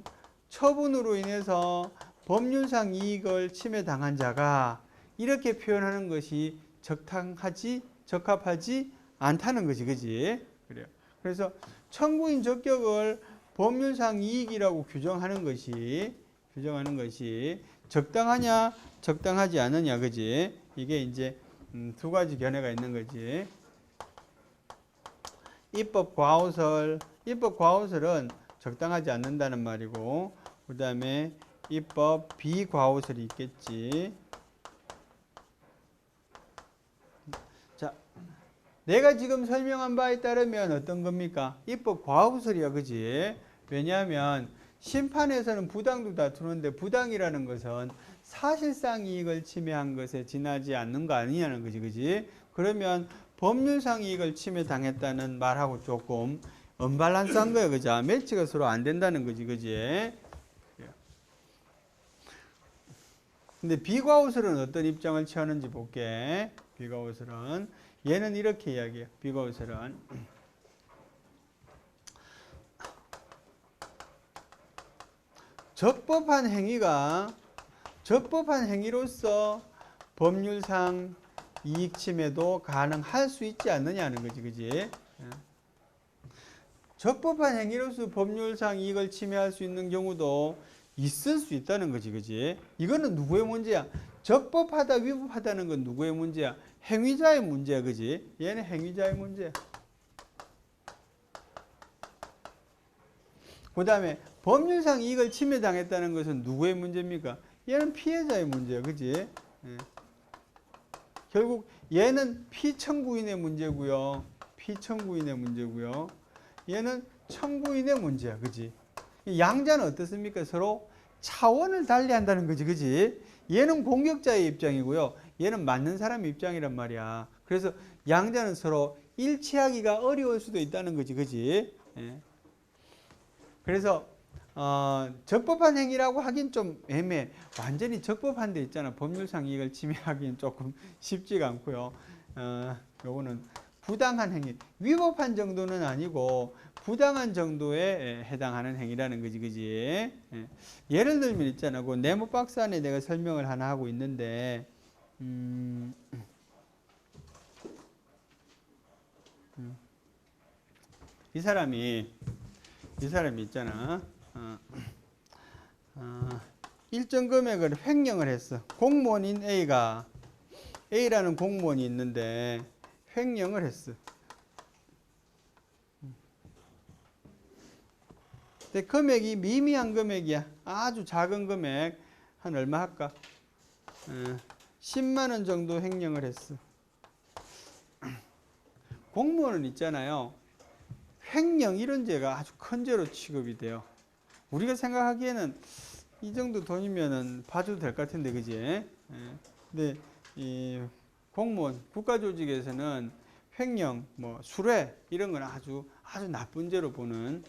처분으로 인해서 법률상 이익을 침해당한 자가 이렇게 표현하는 것이 적합하지 않다는 것이, 그지? 그래요. 그래서 청구인 적격을 법률상 이익이라고 규정하는 것이 적당하냐, 적당하지 않느냐, 그지? 이게 이제 두 가지 견해가 있는 거지. 입법 과오설은 적당하지 않는다는 말이고, 그 다음에 입법 비과오설이 있겠지. 자, 내가 지금 설명한 바에 따르면 어떤 겁니까? 입법 과오설이야, 그지? 왜냐하면 심판에서는 부당도 다투는데 부당이라는 것은 사실상 이익을 침해한 것에 지나지 않는 거 아니냐는 거지, 그지? 그러면 법률상 이익을 침해당했다는 말하고 조금 언밸런스한 거야, 그죠? 매치가 서로 안 된다는 거지, 그지? 근데 비과오설은 어떤 입장을 취하는지 볼게. 비과오설은 얘는 이렇게 이야기해요. 비과오설은 적법한 행위로서 법률상 이익 침해도 가능할 수 있지 않느냐는 거지, 그지? 적법한 행위로서 법률상 이익을 침해할 수 있는 경우도 있을 수 있다는 거지, 그지? 이거는 누구의 문제야? 적법하다, 위법하다는 건 누구의 문제야? 행위자의 문제야, 그지? 얘는 행위자의 문제야. 그 다음에 법률상 이익을 침해당했다는 것은 누구의 문제입니까? 얘는 피해자의 문제야, 그지? 결국 얘는 피청구인의 문제고요. 얘는 청구인의 문제야, 그지? 양자는 어떻습니까? 서로 차원을 달리한다는 거지, 그지? 얘는 공격자의 입장이고요. 얘는 맞는 사람의 입장이란 말이야. 그래서 양자는 서로 일치하기가 어려울 수도 있다는 거지, 그지? 그래서 적법한 행위라고 하긴 좀 애매해. 완전히 적법한 데 있잖아. 법률상 이익을 침해하기는 조금 쉽지가 않고요. 요거는 부당한 행위, 위법한 정도는 아니고 부당한 정도에 해당하는 행위라는 거지, 그지? 예를 들면 있잖아. 그 네모 박스 안에 내가 설명을 하나 하고 있는데, 이 사람이 있잖아. 일정 금액을 횡령을 했어. 공무원인 A라는 공무원이 있는데 횡령을 했어. 근데 금액이 미미한 금액이야. 아주 작은 금액. 한 얼마 할까? 10만 원 정도 횡령을 했어. 공무원은 있잖아요. 횡령 이런 죄가 아주 큰 죄로 취급이 돼요. 우리가 생각하기에는 이 정도 돈이면은 봐줘도 될 것 같은데, 그지? 근데 이 공무원, 국가조직에서는 횡령, 뭐 수뢰 이런 건 아주 나쁜 죄로 보는.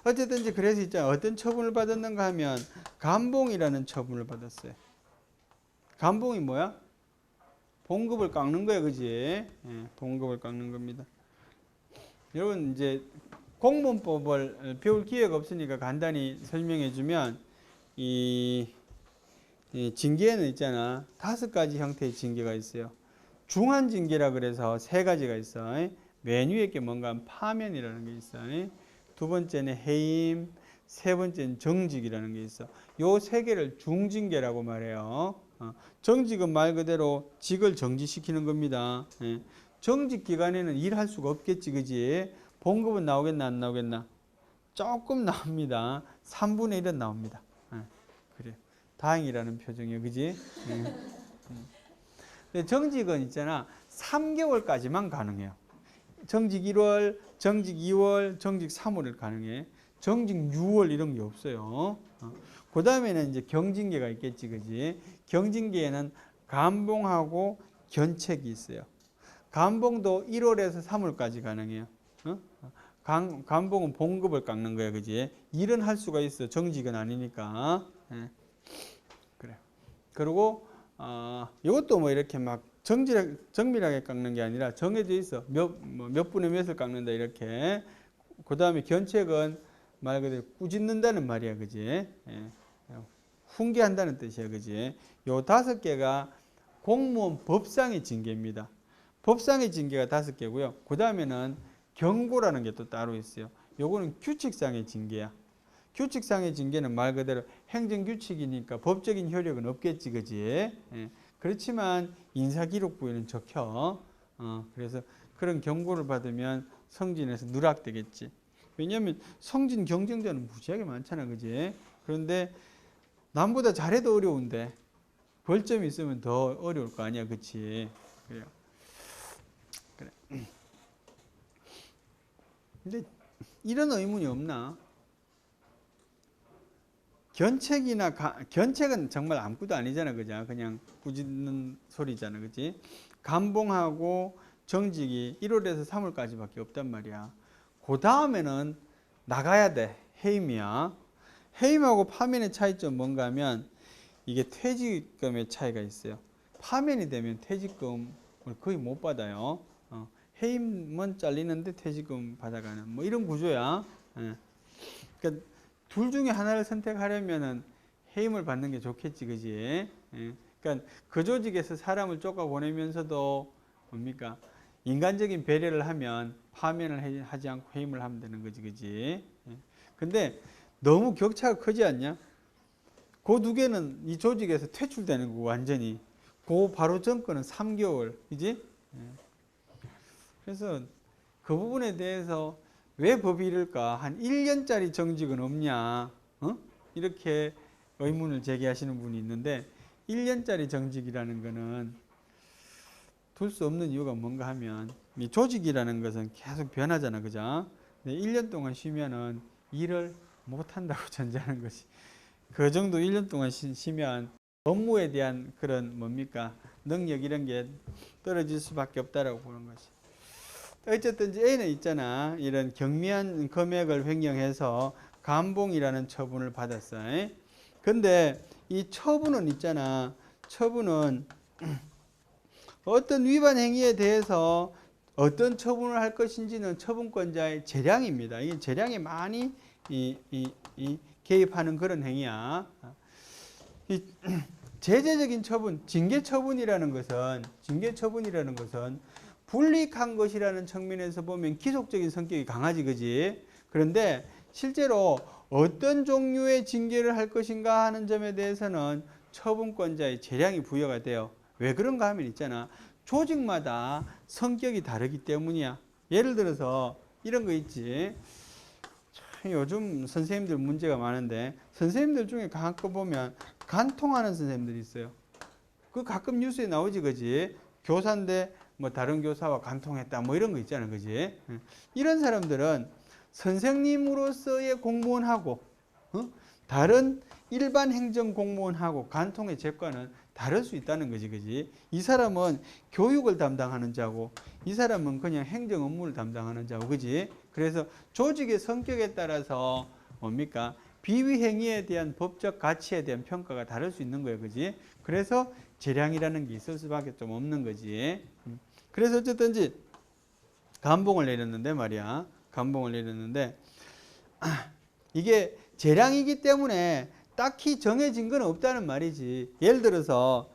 어쨌든지 그래서 있잖아. 어떤 처분을 받았는가 하면 감봉이라는 처분을 받았어요. 감봉이 뭐야? 봉급을 깎는 거야, 그지? 예, 봉급을 깎는 겁니다. 여러분 이제 공무원법을 배울 기회가 없으니까 간단히 설명해 주면 이 징계에는 있잖아. 5가지 형태의 징계가 있어요. 중한 징계라 그래서 3가지가 있어. 맨 위에 게 뭔가 파면이라는 게 있어. 두 번째는 해임, 세 번째는 정직이라는 게 있어. 요 3개를 중징계라고 말해요. 정직은 말 그대로 직을 정지시키는 겁니다. 정직 기간에는 일할 수가 없겠지, 그지? 봉급은 나오겠나 안 나오겠나? 조금 나옵니다. 3분의 1은 나옵니다. 그래, 다행이라는 표정이에요, 그지? 근데 정직은 있잖아, 3개월까지만 가능해요. 정직 1월, 정직 2월, 정직 3월을 가능해. 정직 6월 이런 게 없어요. 그 다음에는 이제 경징계가 있겠지, 그지? 경징계에는 감봉하고 견책이 있어요. 감봉도 1월에서 3월까지 가능해요. 감봉은 봉급을 깎는 거야, 그지? 일은 할 수가 있어. 정직은 아니니까. 그래. 그리고 이것도 뭐 이렇게 막 정밀하게 깎는 게 아니라 정해져 있어. 몇 분에 몇을 깎는다 이렇게. 그 다음에 견책은 말 그대로 꾸짖는다는 말이야, 그지? 훈계한다는 뜻이야, 그지? 요 5개가 공무원 법상의 징계입니다. 법상의 징계가 5개고요. 그 다음에는 경고라는 게 또 따로 있어요. 요거는 규칙상의 징계야. 규칙상의 징계는 말 그대로 행정규칙이니까 법적인 효력은 없겠지, 그지? 그렇지만 인사기록부에는 적혀. 그래서 그런 경고를 받으면 성진에서 누락되겠지. 왜냐하면 성진 경쟁자는 무지하게 많잖아, 그지? 그런데 남보다 잘해도 어려운데 벌점이 있으면 더 어려울 거 아니야, 그치? 그래요. 그래. 근데 이런 의문이 없나? 견책은 정말 아무것도 아니잖아, 그죠? 그냥 꾸짖는 소리잖아, 그지? 감봉하고 정직이 1월에서 3월까지밖에 없단 말이야. 그 다음에는 나가야 돼. 해임이야. 해임하고 파면의 차이점 뭔가 하면 이게 퇴직금의 차이가 있어요. 파면이 되면 퇴직금을 거의 못 받아요. 해임은 잘리는데 퇴직금 받아가는 뭐 이런 구조야. 그러니까 둘 중에 하나를 선택하려면은 해임을 받는 게 좋겠지, 그지? 그러니까 그 조직에서 사람을 쫓아 보내면서도 뭡니까? 인간적인 배려를 하면 파면을 하지 않고 해임을 하면 되는 거지, 그지? 근데 너무 격차가 크지 않냐? 그 2개는 이 조직에서 퇴출되는 거고, 완전히. 그 바로 전거는 3개월, 그지? 그래서 그 부분에 대해서 왜 법이 이럴까? 한 1년짜리 정직은 없냐? 이렇게 의문을 제기하시는 분이 있는데 1년짜리 정직이라는 거는 둘 수 없는 이유가 뭔가 하면 이 조직이라는 것은 계속 변하잖아, 그죠? 근데 1년 동안 쉬면은 일을 못 한다고 전제하는 것이 그 정도 1년 동안 쉬면 업무에 대한 그런 뭡니까? 능력 이런 게 떨어질 수밖에 없다라고 보는 것이. 어쨌든 A는 있잖아. 이런 경미한 금액을 횡령해서 감봉이라는 처분을 받았어. 근데 이 처분은 있잖아. 처분은 어떤 위반 행위에 대해서 어떤 처분을 할 것인지는 처분권자의 재량입니다. 이게 재량에 많이 개입하는 그런 행위야. 이 제재적인 처분, 징계 처분이라는 것은 불이익한 것이라는 측면에서 보면 기속적인 성격이 강하지, 그지? 그런데 실제로 어떤 종류의 징계를 할 것인가 하는 점에 대해서는 처분권자의 재량이 부여가 돼요. 왜 그런가 하면 있잖아. 조직마다 성격이 다르기 때문이야. 예를 들어서 이런 거 있지. 참 요즘 선생님들 문제가 많은데 선생님들 중에 가끔 보면 간통하는 선생님들이 있어요. 그 가끔 뉴스에 나오지, 그지? 교사인데 뭐 다른 교사와 간통했다 뭐 이런 거 있잖아, 그지? 이런 사람들은 선생님으로서의 공무원하고 다른 일반 행정 공무원하고 간통의 죄과는 다를 수 있다는 거지, 그지? 이 사람은 교육을 담당하는 자고 이 사람은 그냥 행정 업무를 담당하는 자고, 그지? 그래서 조직의 성격에 따라서 뭡니까? 비위 행위에 대한 법적 가치에 대한 평가가 다를 수 있는 거예요, 그지? 그래서 재량이라는 게 있을 수밖에 좀 없는 거지. 그래서 어쨌든지 감봉을 내렸는데 말이야. 감봉을 내렸는데 이게 재량이기 때문에 딱히 정해진 건 없다는 말이지. 예를 들어서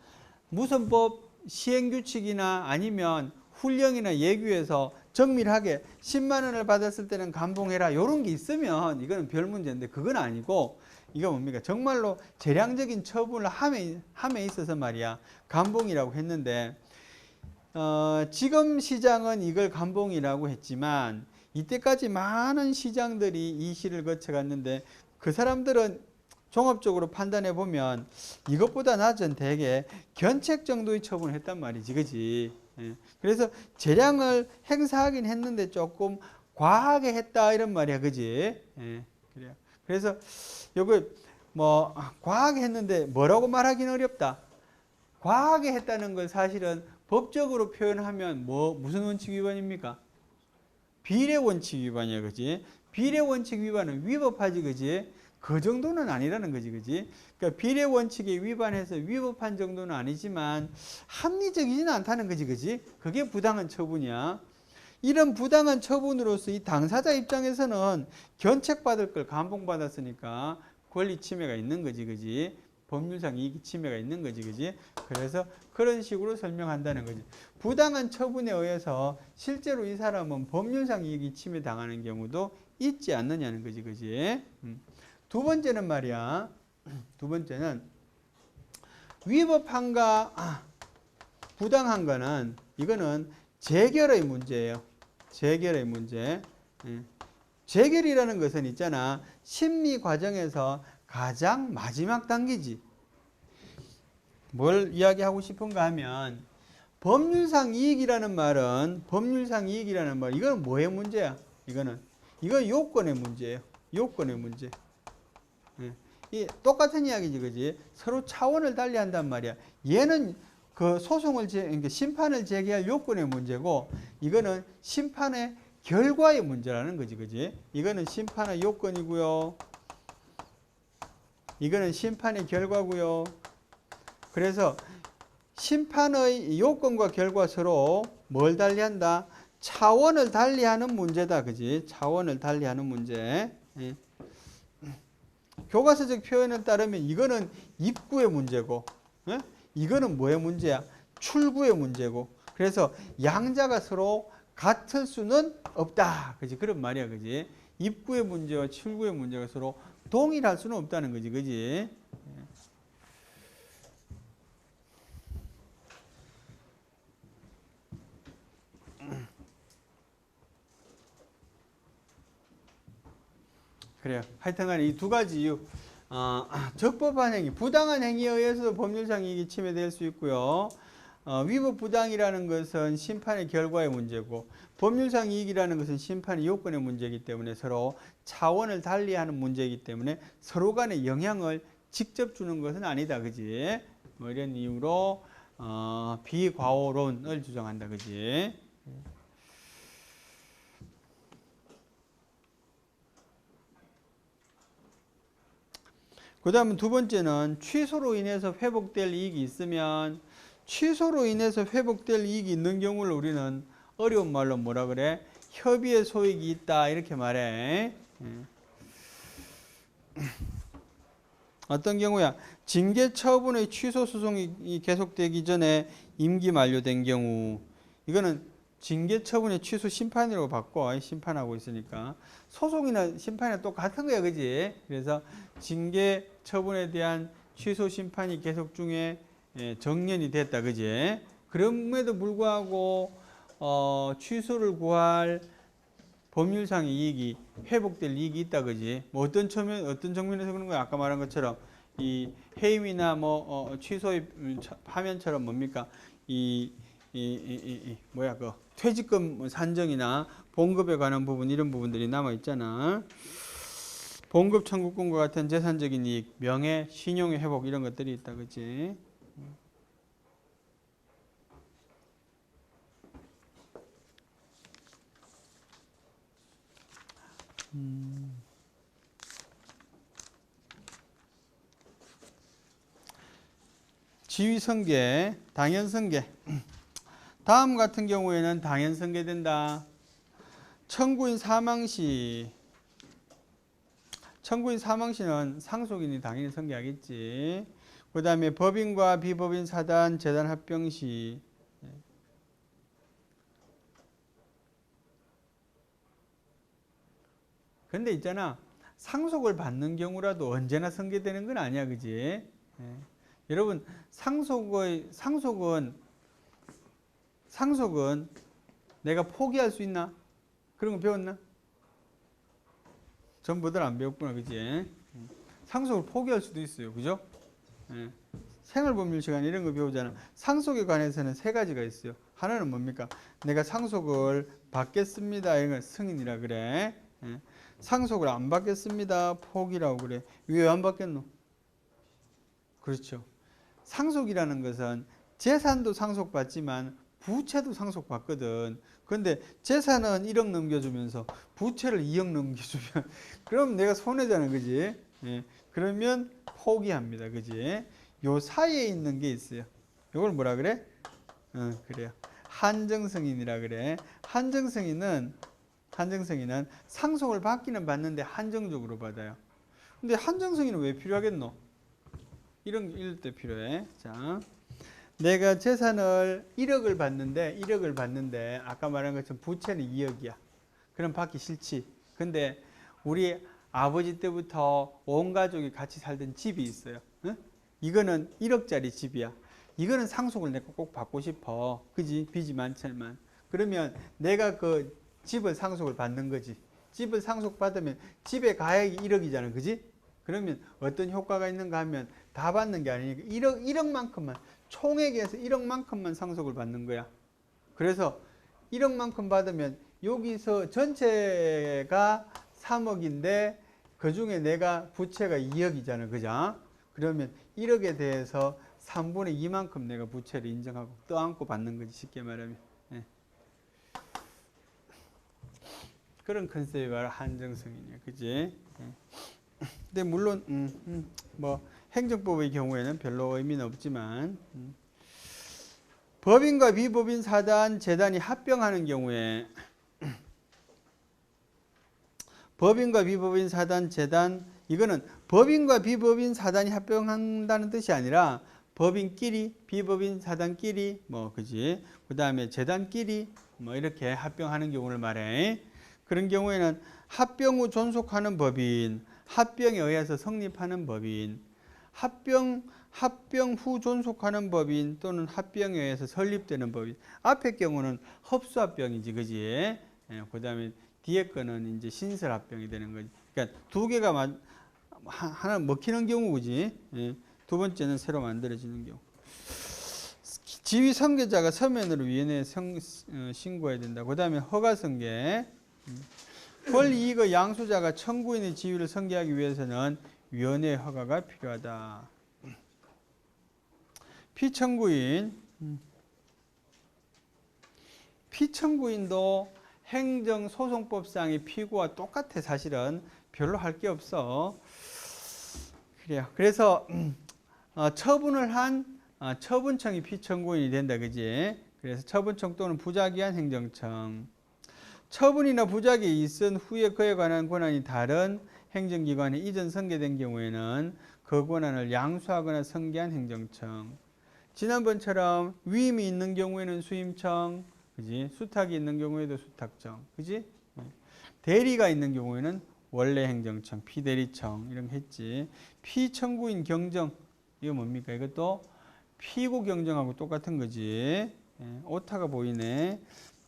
무슨 법 시행규칙이나 아니면 훈령이나 예규에서 정밀하게 10만 원을 받았을 때는 감봉해라 이런 게 있으면 이거는 별 문제인데 그건 아니고 이거 뭡니까? 정말로 재량적인 처분을 함에 있어서 말이야 감봉이라고 했는데 지금 시장은 이걸 감봉이라고 했지만 이때까지 많은 시장들이 이 시를 거쳐갔는데 그 사람들은 종합적으로 판단해 보면 이것보다 낮은 대개 견책 정도의 처분을 했단 말이지, 그지? 예. 그래서 재량을 행사하긴 했는데 조금 과하게 했다 이런 말이야, 그지? 예. 그래요. 그래서 요거 뭐 과하게 했는데 뭐라고 말하기는 어렵다. 과하게 했다는 건 사실은 법적으로 표현하면 무슨 원칙 위반입니까? 비례 원칙 위반이야, 그지? 비례 원칙 위반은 위법하지, 그지? 그 정도는 아니라는 거지, 그지? 그러니까 비례 원칙에 위반해서 위법한 정도는 아니지만 합리적이지는 않다는 거지, 그지? 그게 부당한 처분이야. 이런 부당한 처분으로서 이 당사자 입장에서는 견책받을 걸 감봉받았으니까 권리 침해가 있는 거지, 그지? 법률상 이익 침해가 있는 거지, 그지? 그래서 그런 식으로 설명한다는 거지. 부당한 처분에 의해서 실제로 이 사람은 법률상 이익이 침해당하는 경우도 있지 않느냐는 거지, 그지? 두 번째는 말이야. 두 번째는 위법한가 부당한 거는 이거는 재결의 문제예요. 재결의 문제. 재결이라는 것은 있잖아. 심리 과정에서 가장 마지막 단계지. 뭘 이야기하고 싶은가 하면 법률상 이익이라는 말은 이거는 뭐의 문제야? 이건 요건의 문제예요. 요건의 문제. 이 똑같은 이야기지, 그지? 서로 차원을 달리한단 말이야. 얘는 그 그러니까 심판을 제기할 요건의 문제고, 이거는 심판의 결과의 문제라는 거지, 그지? 이거는 심판의 요건이고요. 이거는 심판의 결과고요. 그래서 심판의 요건과 결과 서로 뭘 달리한다? 차원을 달리하는 문제다, 그지? 차원을 달리하는 문제. 교과서적 표현에 따르면 이거는 입구의 문제고, 이거는 뭐의 문제야? 출구의 문제고. 그래서 양자가 서로 같을 수는 없다. 그지? 그런 말이야, 그지? 입구의 문제와 출구의 문제가 서로 동일할 수는 없다는 거지, 그지? 그래요. 하여튼간에 이 두 가지 이유. 적법한 행위, 부당한 행위에 의해서도 법률상 이익이 침해될 수 있고요. 위법 부당이라는 것은 심판의 결과의 문제고 법률상 이익이라는 것은 심판의 요건의 문제이기 때문에 서로 차원을 달리하는 문제이기 때문에 서로 간에 영향을 직접 주는 것은 아니다, 그지? 뭐 이런 이유로 비과오론을 주장한다, 그지? 그 다음 두 번째는 취소로 인해서 회복될 이익이 있으면 취소로 인해서 회복될 이익이 있는 경우를 우리는 어려운 말로 뭐라 그래? 협의의 소익이 있다 이렇게 말해. 어떤 경우야? 징계 처분의 취소 소송이 계속되기 전에 임기 만료된 경우 이거는 징계 처분의 취소 심판이라고 받고 심판하고 있으니까 소송이나 심판이나 똑같은 거야, 그지? 그래서 징계 처분에 대한 취소 심판이 계속 중에 정년이 됐다, 그지? 그럼에도 불구하고 취소를 구할 법률상의 이익이 회복될 이익이 있다, 그지? 뭐 어떤 정면에서 그런 거야? 아까 말한 것처럼 이 해임이나 뭐 취소의 화면처럼 뭡니까? 뭐야 그 퇴직금 산정이나 봉급에 관한 부분 이런 부분들이 남아 있잖아. 봉급 청구권과 같은 재산적인 이익, 명예, 신용의 회복 이런 것들이 있다, 그렇지? 지위승계, 당연승계. 다음 같은 경우에는 당연승계된다. 청구인 사망시. 청구인 사망시는 상속인이 당연히 승계하겠지. 그 다음에 법인과 비법인 사단, 재단 합병시. 근데 있잖아. 상속을 받는 경우라도 언제나 승계되는 건 아니야. 그지? 여러분, 상속은 내가 포기할 수 있나? 그런 거 배웠나? 전부들 안 배웠구나. 그지? 상속을 포기할 수도 있어요. 그죠? 생활법률 시간 이런 거 배우잖아. 상속에 관해서는 세 가지가 있어요. 하나는 뭡니까? 내가 상속을 받겠습니다. 이런 걸 승인이라 그래. 상속을 안 받겠습니다. 포기라고 그래. 왜 안 받겠노? 그렇죠. 상속이라는 것은 재산도 상속받지만 부채도 상속받거든. 그런데 재산은 1억 넘겨주면서 부채를 2억 넘겨주면 그럼 내가 손해잖아. 그지? 그러면 포기합니다. 그지? 요 사이에 있는 게 있어요. 요걸 뭐라 그래? 그래요. 한정승인이라 그래. 한정승인은 상속을 받기는 받는데 한정적으로 받아요. 근데 한정승인은 왜 필요하겠노? 이럴 때 필요해. 자, 내가 재산을 1억을 받는데 아까 말한 것처럼 부채는 2억이야. 그럼 받기 싫지. 근데 우리 아버지 때부터 온 가족이 같이 살던 집이 있어요. 응? 이거는 1억짜리 집이야. 이거는 상속을 내가 꼭 받고 싶어. 그지? 빚이 많지만. 그러면 내가 그 집을 상속을 받는 거지. 집을 상속받으면 집의 가액이 1억이잖아. 그지? 그러면 어떤 효과가 있는가 하면 다 받는 게 아니니까 1억만큼만, 총액에서 1억만큼만 상속을 받는 거야. 그래서 1억만큼 받으면 여기서 전체가 3억인데 그 중에 내가 부채가 2억이잖아. 그죠? 그러면 1억에 대해서 3분의 2만큼 내가 부채를 인정하고 떠안고 받는 거지. 쉽게 말하면. 그런 컨셉이 바로 한정승인이야. 그지? 근데 물론 뭐 행정법의 경우에는 별로 의미는 없지만 법인과 비법인 사단, 재단이 합병하는 경우에 법인과 비법인 사단, 재단 이거는 법인과 비법인 사단이 합병한다는 뜻이 아니라 법인끼리, 비법인 사단끼리 뭐 그지? 그다음에 재단끼리 뭐 이렇게 합병하는 경우를 말해. 그런 경우에는 합병 후 존속하는 법인, 합병에 의해서 성립하는 법인, 합병 후 존속하는 법인 또는 합병에 의해서 설립되는 법인. 앞의 경우는 흡수합병이지, 그지? 그 다음에 뒤에 거는 이제 신설합병이 되는 거지. 그러니까 두 개가 하나 먹히는 경우, 그지? 두 번째는 새로 만들어지는 경우. 지위 승계자가 서면으로 위원회에 신고해야 된다. 그 다음에 허가승계. 권리이익의 양수자가 청구인의 지위를 승계하기 위해서는 위원회의 허가가 필요하다. 피청구인도 행정소송법상의 피고와 똑같아. 사실은 별로 할 게 없어. 그래요. 그래서 처분을 한 처분청이 피청구인이 된다. 그지? 그래서 처분청 또는 부작위한 행정청. 처분이나 부작이 있은 후에 그에 관한 권한이 다른 행정기관에 이전 승계된 경우에는 그 권한을 양수하거나 승계한 행정청. 지난번처럼 위임이 있는 경우에는 수임청, 그지? 수탁이 있는 경우에도 수탁청, 그지? 대리가 있는 경우에는 원래 행정청, 피대리청 이런 거 했지. 피청구인 경정 이거 뭡니까? 이것도 피고 경정하고 똑같은 거지. 오타가 보이네.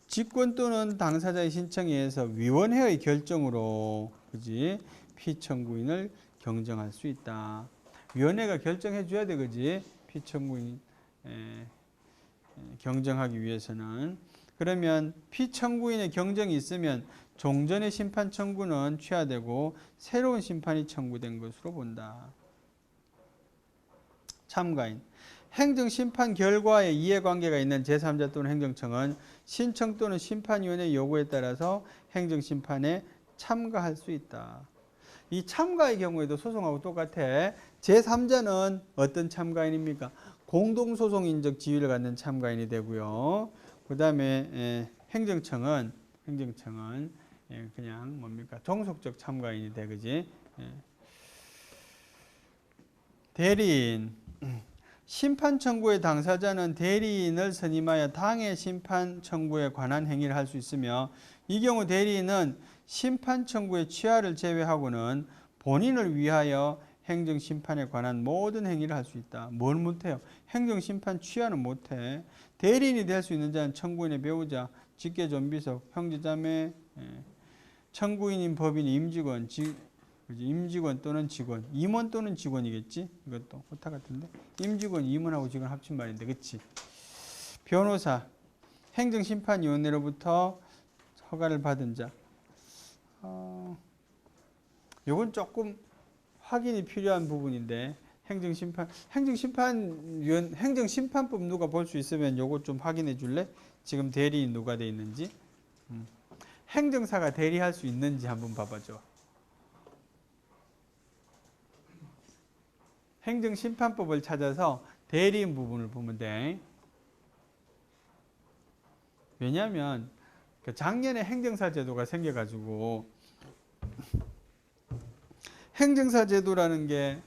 직권 또는 당사자의 신청에 의해서 위원회의 결정으로 그지 피청구인을 경정할 수 있다. 위원회가 결정해 줘야 돼. 그지? 피청구인 경정하기 위해서는. 그러면 피청구인의 경정이 있으면 종전의 심판 청구는 취하되고 새로운 심판이 청구된 것으로 본다. 참가인. 행정심판 결과에 이해관계가 있는 제3자 또는 행정청은 신청 또는 심판위원회 요구에 따라서 행정심판에 참가할 수 있다. 이 참가의 경우에도 소송하고 똑같아. 제3자는 어떤 참가인입니까? 공동소송인적 지위를 갖는 참가인이 되고요. 그 다음에 행정청은 그냥 뭡니까? 종속적 참가인이 돼, 그지? 대리인. 심판 청구의 당사자는 대리인을 선임하여 당의 심판 청구에 관한 행위를 할 수 있으며, 이 경우 대리인은 심판 청구의 취하를 제외하고는 본인을 위하여 행정심판에 관한 모든 행위를 할 수 있다. 뭘 못해요? 행정심판 취하는 못해. 대리인이 될 수 있는 자는 청구인의 배우자, 직계존비속, 형제자매, 청구인인 법인, 임직원, 임직원 또는 직원, 임원 또는 직원이겠지? 이것도 호타 같은데. 임직원, 임원하고 직원 합친 말인데, 그치? 변호사, 행정심판위원회로부터 허가를 받은 자. 요건 조금 확인이 필요한 부분인데, 행정심판법 누가 볼 수 있으면 요거 좀 확인해 줄래? 지금 대리인 누가 돼 있는지. 행정사가 대리할 수 있는지 한번 봐봐줘. 행정심판법을 찾아서 대리인 부분을 보면 돼. 왜냐하면 작년에 행정사 제도가 생겨가지고 행정사 제도라는 게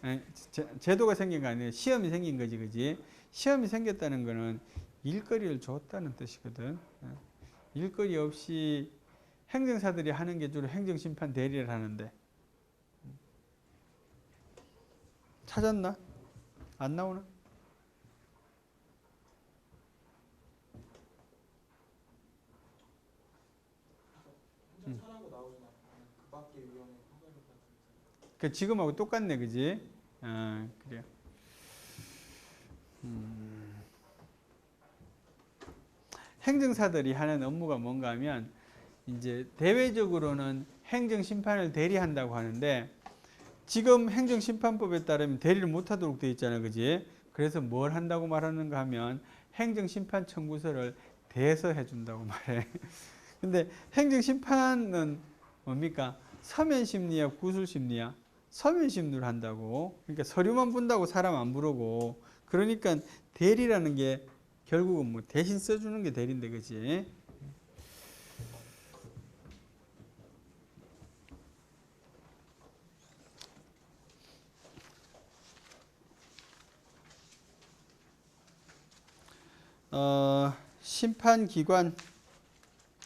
제도가 생긴 거 아니에요. 시험이 생긴 거지, 그지? 시험이 생겼다는 거는 일거리를 줬다는 뜻이거든. 일거리 없이 행정사들이 하는 게 주로 행정심판 대리를 하는데. 찾았나? 안 나오나? 그 지금하고 똑같네, 그지? 그래요. 행정사들이 하는 업무가 뭔가 하면 이제 대외적으로는 행정심판을 대리한다고 하는데, 지금 행정심판법에 따르면 대리를 못하도록 되어 있잖아요, 그지? 그래서 뭘 한다고 말하는가 하면 행정심판 청구서를 대서해 준다고 말해. 근데 행정심판은 뭡니까? 서면심리야, 구술심리야? 서면심리를 한다고. 그러니까 서류만 본다고 사람 안 부르고. 그러니까 대리라는 게 결국은 뭐 대신 써주는 게 대리인데, 그지?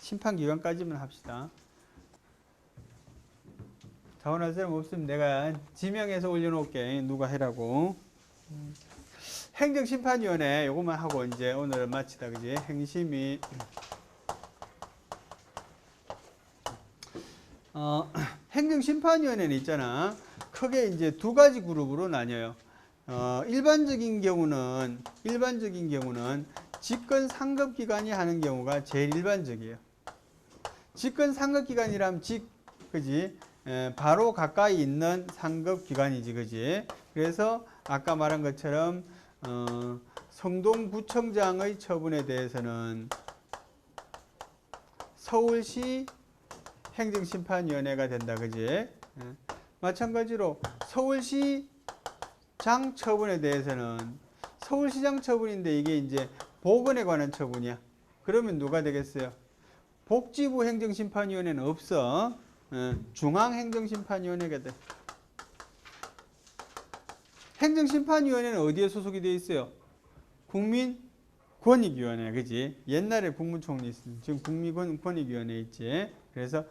심판기관까지만 합시다. 자원할 사람 없으면 내가 지명해서 올려놓을게. 누가 해라고. 행정심판위원회 요것만 하고 이제 오늘 마치다, 그지? 행심위. 행정심판위원회는 있잖아. 크게 이제 두 가지 그룹으로 나뉘어요. 일반적인 경우는 집권 상급기관이 하는 경우가 제일 일반적이에요. 집권 상급기관이라면 그지? 바로 가까이 있는 상급기관이지, 그지? 그래서 아까 말한 것처럼 성동구청장의 처분에 대해서는 서울시 행정심판위원회가 된다, 그지? 마찬가지로 서울시장 처분에 대해서는 서울시장 처분인데 이게 이제 보건에 관한 처분이야. 그러면 누가 되겠어요? 복지부 행정심판위원회는 없어. 중앙행정심판위원회가 돼. 행정심판위원회는 어디에 소속이 되어 있어요? 국민권익위원회, 그지? 옛날에 국무총리 있었는데 지금 국민권익위원회 있지. 그래서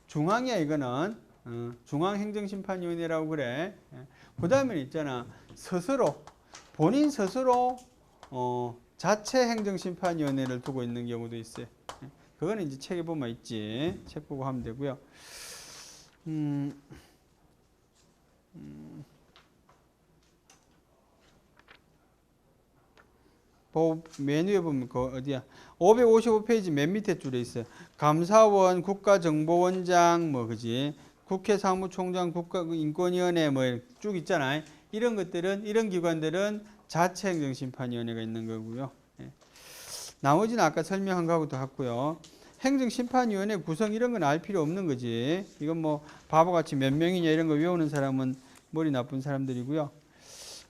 중앙이야, 이거는. 중앙행정심판위원회라고 그래. 그 다음에 있잖아. 본인 스스로 자체 행정심판위원회를 두고 있는 경우도 있어요. 그거는 이제 책에 보면 있지. 책 보고 하면 되고요. 메뉴에 보면 어디야? 555페이지 맨 밑에 줄에 있어요. 감사원, 국가정보원장, 그지? 국회 사무총장, 국가인권위원회 쭉 있잖아요. 이런 기관들은 자체 행정심판위원회가 있는 거고요. 나머지는 아까 설명한 거하고도 같고요. 행정심판위원회 구성 이런 건 알 필요 없는 거지. 이건 바보같이 몇 명이냐 이런 거 외우는 사람은 머리 나쁜 사람들이고요.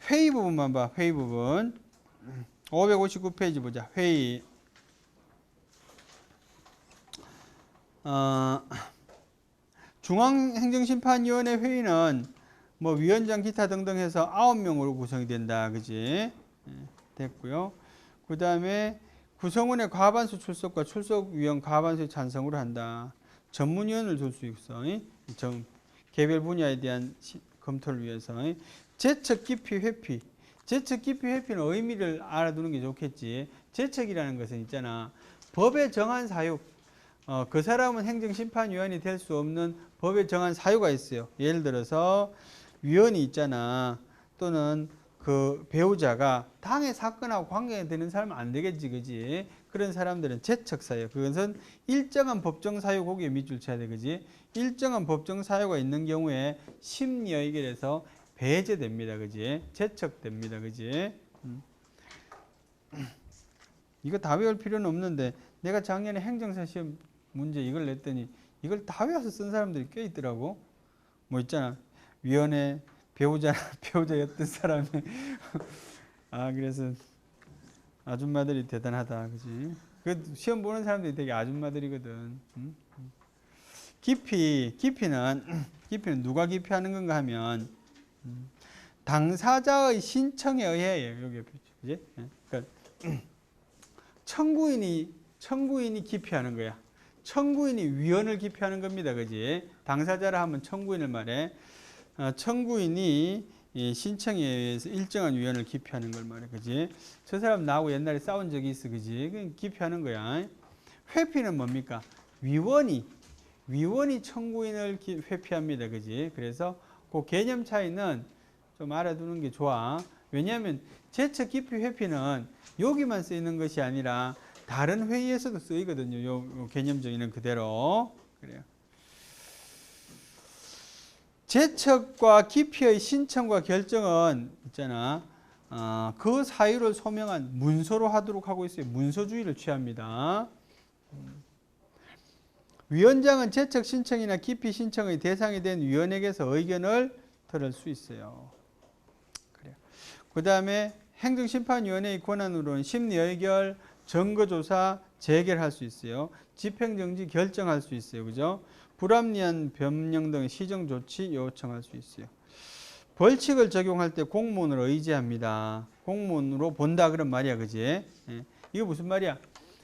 회의 부분만 봐. 회의 부분. 559페이지 보자. 회의. 중앙행정심판위원회 회의는 뭐 위원장 기타 등등 해서 9명으로 구성이 된다. 그지? 됐고요. 그 다음에 구성원의 과반수 출석과 출석위원 과반수의 찬성으로 한다. 전문위원을 둘 수 있어. 개별 분야에 대한 검토를 위해서. 제척, 기피, 회피. 제척, 기피, 회피는 의미를 알아두는 게 좋겠지. 제척이라는 것은 있잖아. 법에 정한 사유. 그 사람은 행정심판위원이 될 수 없는 법에 정한 사유가 있어요. 예를 들어서 위원이 있잖아. 또는 그 배우자가 당의 사건하고 관계가 되는 사람은 안 되겠지, 그지? 그런 사람들은 제척 사유. 그것은 일정한 법정 사유 거기에 밑줄 쳐야 돼, 그지? 일정한 법정 사유가 있는 경우에 심리 의결에서 배제됩니다, 그지? 제척됩니다, 그지? 이거 다 외울 필요는 없는데 내가 작년에 행정사 시험 문제 이걸 냈더니 이걸 다 외워서 쓴 사람들이 꽤 있더라고. 뭐 있잖아. 위원회 배우자였던 사람이 그래서 아줌마들이 대단하다, 그지? 그 시험 보는 사람들이 되게 아줌마들이거든. 기피는 누가 기피하는 건가 하면 당사자의 신청에 의해요. 여기 그지? 그러니까 청구인이 기피하는 거야. 청구인이 위원을 기피하는 겁니다, 그지? 당사자라 하면 청구인을 말해. 청구인이 신청에 의해서 일정한 위원을 기피하는 걸 말해, 그지? 저 사람 나하고 옛날에 싸운 적이 있어, 그지? 기피하는 거야. 회피는 뭡니까? 위원이 청구인을 회피합니다, 그지? 그래서 그 개념 차이는 좀 알아두는 게 좋아. 왜냐하면 제척, 기피, 회피는 여기만 쓰이는 것이 아니라 다른 회의에서도 쓰이거든요. 요 개념적인 그대로. 그래요. 제척과 기피의 신청과 결정은 있잖아. 그 사유를 소명한 문서로 하도록 하고 있어요. 문서주의를 취합니다. 위원장은 제척 신청이나 기피 신청의 대상이 된 위원에게서 의견을 들을 수 있어요. 그래요. 그 다음에 행정심판위원회의 권한으로는 심리의결, 증거조사, 재결할 수 있어요. 집행정지 결정할 수 있어요. 그죠? 불합리한 변명 등의 시정조치 요청할 수 있어요. 벌칙을 적용할 때 공무원을 의지합니다. 공무원으로 본다 그런 말이야. 그지? 예. 이거 무슨 말이야?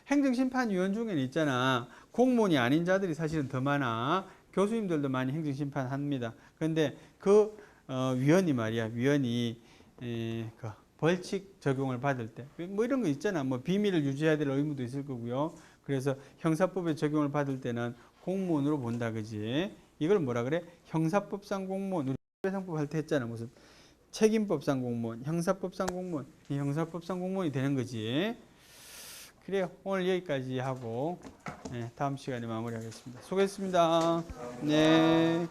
행정심판위원 중에는 있잖아. 공무원이 아닌 자들이 사실은 더 많아. 교수님들도 많이 행정심판 합니다. 그런데 그 위원이 말이야. 위원이 그 벌칙 적용을 받을 때 뭐 이런 거 있잖아. 뭐 비밀을 유지해야 될 의무도 있을 거고요. 그래서 형사법에 적용을 받을 때는 공무원으로 본다, 그지? 이걸 뭐라 그래? 형사법상 공무원. 우리 배상법 할 때 했잖아. 무슨 책임법상 공무원, 형사법상 공무원. 이 형사법상 공무원이 되는 거지. 그래요. 오늘 여기까지 하고 다음 시간에 마무리하겠습니다. 수고했습니다. 네.